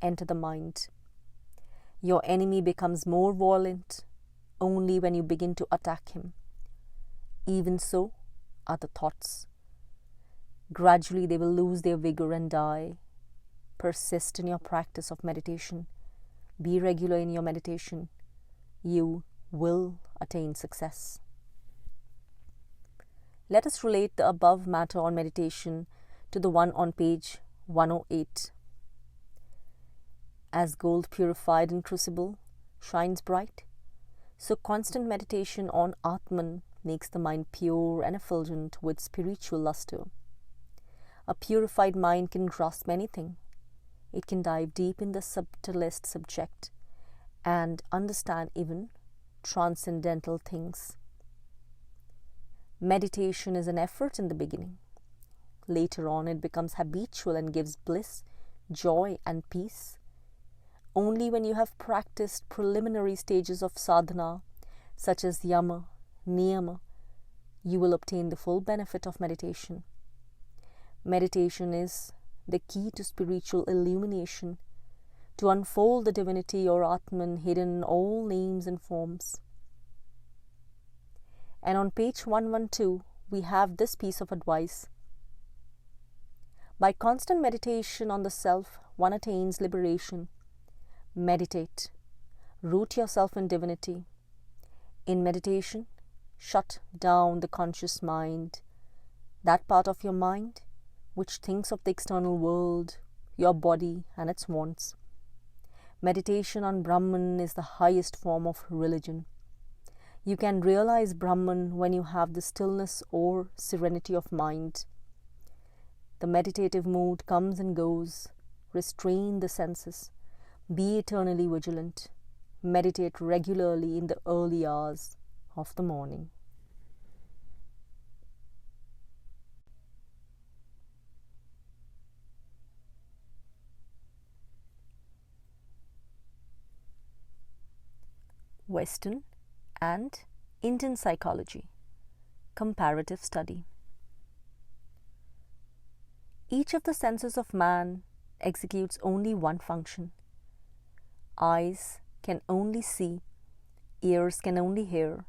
enter the mind. Your enemy becomes more violent only when you begin to attack him. Even so are the thoughts. Gradually they will lose their vigor and die. Persist in your practice of meditation. Be regular in your meditation. You will attain success. Let us relate the above matter on meditation to the one on page 108. As gold purified in crucible shines bright, so constant meditation on Atman makes the mind pure and effulgent with spiritual luster. A purified mind can grasp anything. It can dive deep in the subtlest subject and understand even transcendental things. Meditation is an effort in the beginning. Later on, it becomes habitual and gives bliss, joy, and peace. Only when you have practiced preliminary stages of sadhana, such as yama, niyama, you will obtain the full benefit of meditation. Meditation is the key to spiritual illumination, to unfold the divinity or Atman hidden in all names and forms. And on page 112, we have this piece of advice. By constant meditation on the self, one attains liberation. Meditate. Root yourself in divinity. In meditation, shut down the conscious mind, that part of your mind which thinks of the external world, your body and its wants. Meditation on Brahman is the highest form of religion. You can realize Brahman when you have the stillness or serenity of mind. The meditative mood comes and goes. Restrain the senses. Be eternally vigilant. Meditate regularly in the early hours of the morning. Western and Indian psychology. Comparative study. Each of the senses of man executes only one function. Eyes can only see, ears can only hear,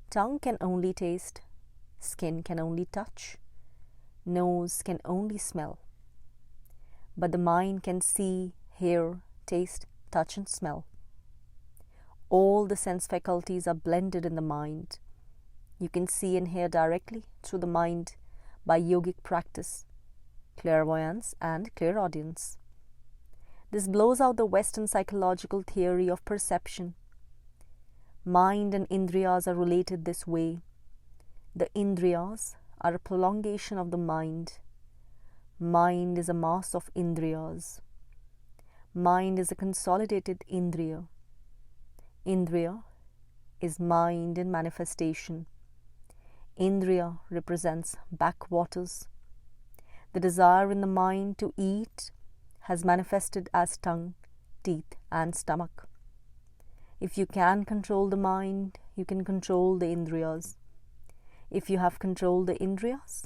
tongue can only taste, skin can only touch, nose can only smell. But the mind can see, hear, taste, touch and smell. All the sense faculties are blended in the mind. You can see and hear directly through the mind by yogic practice, clairvoyance and clairaudience. This blows out the Western psychological theory of perception. Mind and indriyas are related this way. The indriyas are a prolongation of the mind. Mind is a mass of indriyas. Mind is a consolidated indriya. Indriya is mind in manifestation. Indriya represents backwaters. The desire in the mind to eat has manifested as tongue, teeth and stomach. If you can control the mind, you can control the indriyas. If you have controlled the indriyas,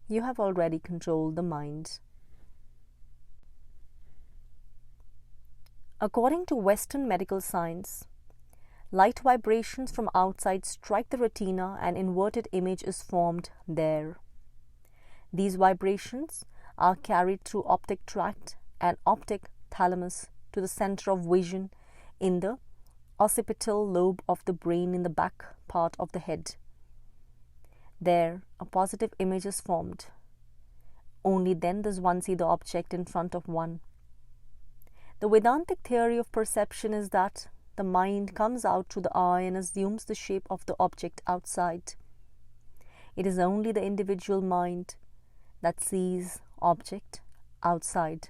you have already controlled the mind. According to Western medical science, light vibrations from outside strike the retina and inverted image is formed there. These vibrations are carried through optic tract and optic thalamus to the center of vision in the occipital lobe of the brain in the back part of the head. There, a positive image is formed. Only then does one see the object in front of one. The Vedantic theory of perception is that the mind comes out through the eye and assumes the shape of the object outside. It is only the individual mind that sees object outside.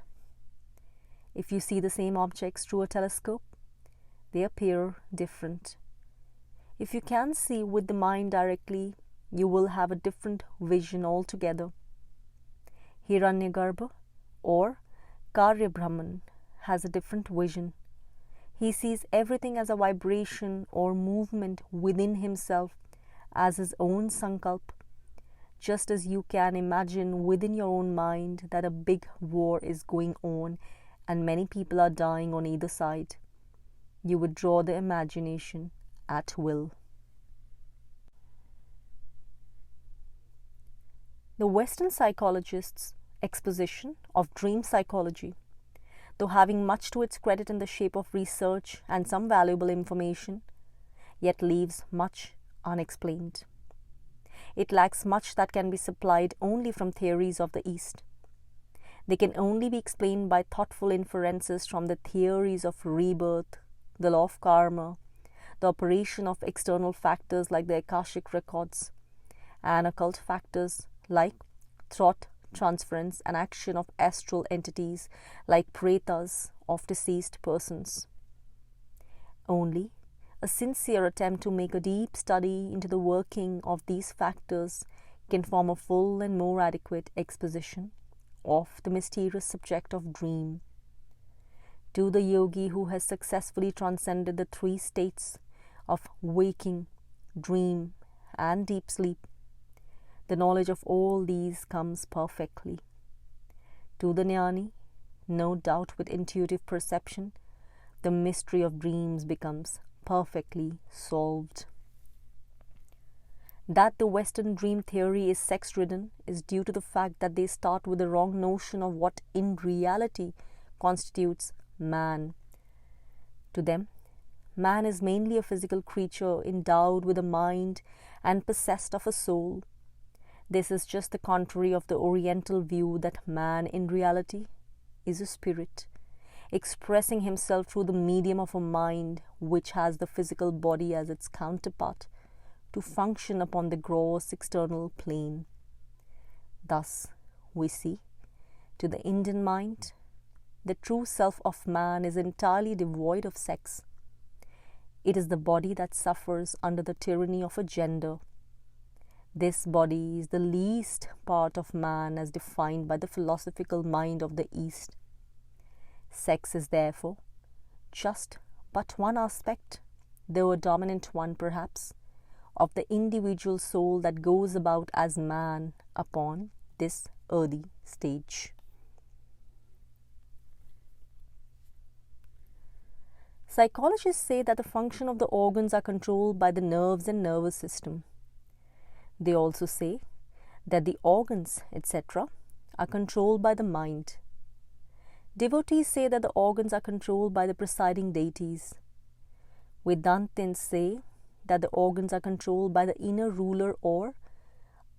If you see the same objects through a telescope, they appear different. If you can see with the mind directly, you will have a different vision altogether. Hiranyagarbha or Karya Brahman has a different vision. He sees everything as a vibration or movement within himself as his own sankalp, just as you can imagine within your own mind that a big war is going on and many people are dying on either side. You would draw the imagination at will. The Western psychologists' exposition of dream psychology, though having much to its credit in the shape of research and some valuable information, yet leaves much unexplained. It lacks much that can be supplied only from theories of the East. They can only be explained by thoughtful inferences from the theories of rebirth, the law of karma, the operation of external factors like the Akashic records, and occult factors like thought transference and action of astral entities like pretas of deceased persons. Only a sincere attempt to make a deep study into the working of these factors can form a full and more adequate exposition of the mysterious subject of dream. To the yogi who has successfully transcended the three states of waking, dream, and deep sleep, the knowledge of all these comes perfectly. To the jnani, no doubt with intuitive perception, the mystery of dreams becomes perfectly solved. That the Western dream theory is sex-ridden is due to the fact that they start with the wrong notion of what in reality constitutes man. To them, man is mainly a physical creature endowed with a mind and possessed of a soul. This is just the contrary of the Oriental view that man in reality is a spirit, expressing himself through the medium of a mind which has the physical body as its counterpart to function upon the gross external plane. Thus, we see, to the Indian mind, the true self of man is entirely devoid of sex. It is the body that suffers under the tyranny of a gender. This body is the least part of man as defined by the philosophical mind of the East. Sex is therefore just but one aspect, though a dominant one perhaps, of the individual soul that goes about as man upon this earthy stage. Psychologists say that the function of the organs are controlled by the nerves and nervous system. They also say that the organs, etc., are controlled by the mind. Devotees say that the organs are controlled by the presiding deities. Vedantins say that the organs are controlled by the inner ruler or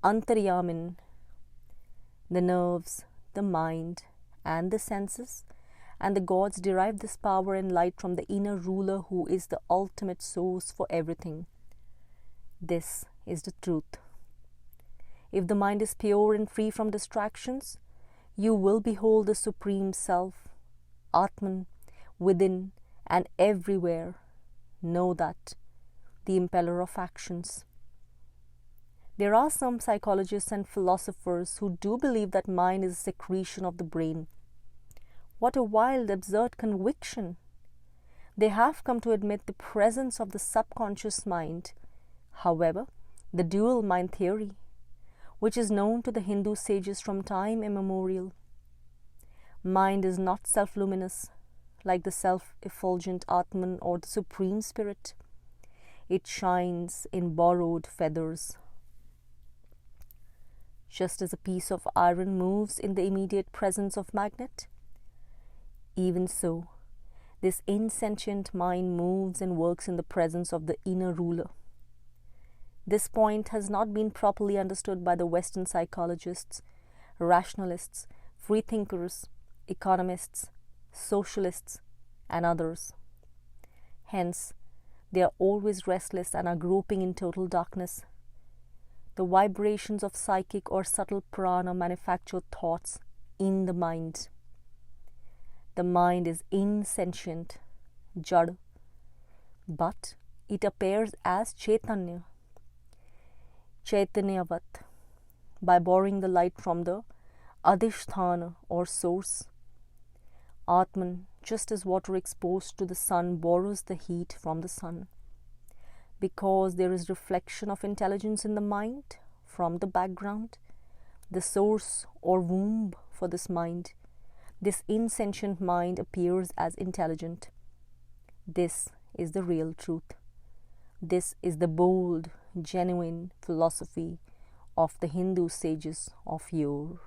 Antaryamin. The nerves, the mind, and the senses and the gods derive this power and light from the inner ruler who is the ultimate source for everything. This is the truth. If the mind is pure and free from distractions, you will behold the Supreme Self, Atman, within and everywhere. Know that, the impeller of actions. There are some psychologists and philosophers who do believe that mind is a secretion of the brain. What a wild, absurd conviction! They have come to admit the presence of the subconscious mind. However, the dual mind theory, which is known to the Hindu sages from time immemorial. Mind is not self-luminous, like the self-effulgent Atman or the Supreme Spirit. It shines in borrowed feathers. Just as a piece of iron moves in the immediate presence of magnet, even so, this insentient mind moves and works in the presence of the inner ruler. This point has not been properly understood by the Western psychologists, rationalists, freethinkers, economists, socialists, and others. Hence, they are always restless and are groping in total darkness. The vibrations of psychic or subtle prana manufacture thoughts in the mind. The mind is insentient, jad, but it appears as chaitanya, chaitanyavat, by borrowing the light from the adhishthana or source. Atman, just as water exposed to the sun borrows the heat from the sun. Because there is reflection of intelligence in the mind from the background, the source or womb for this mind, this insentient mind appears as intelligent. This is the real truth. This is the bold, genuine philosophy of the Hindu sages of yore.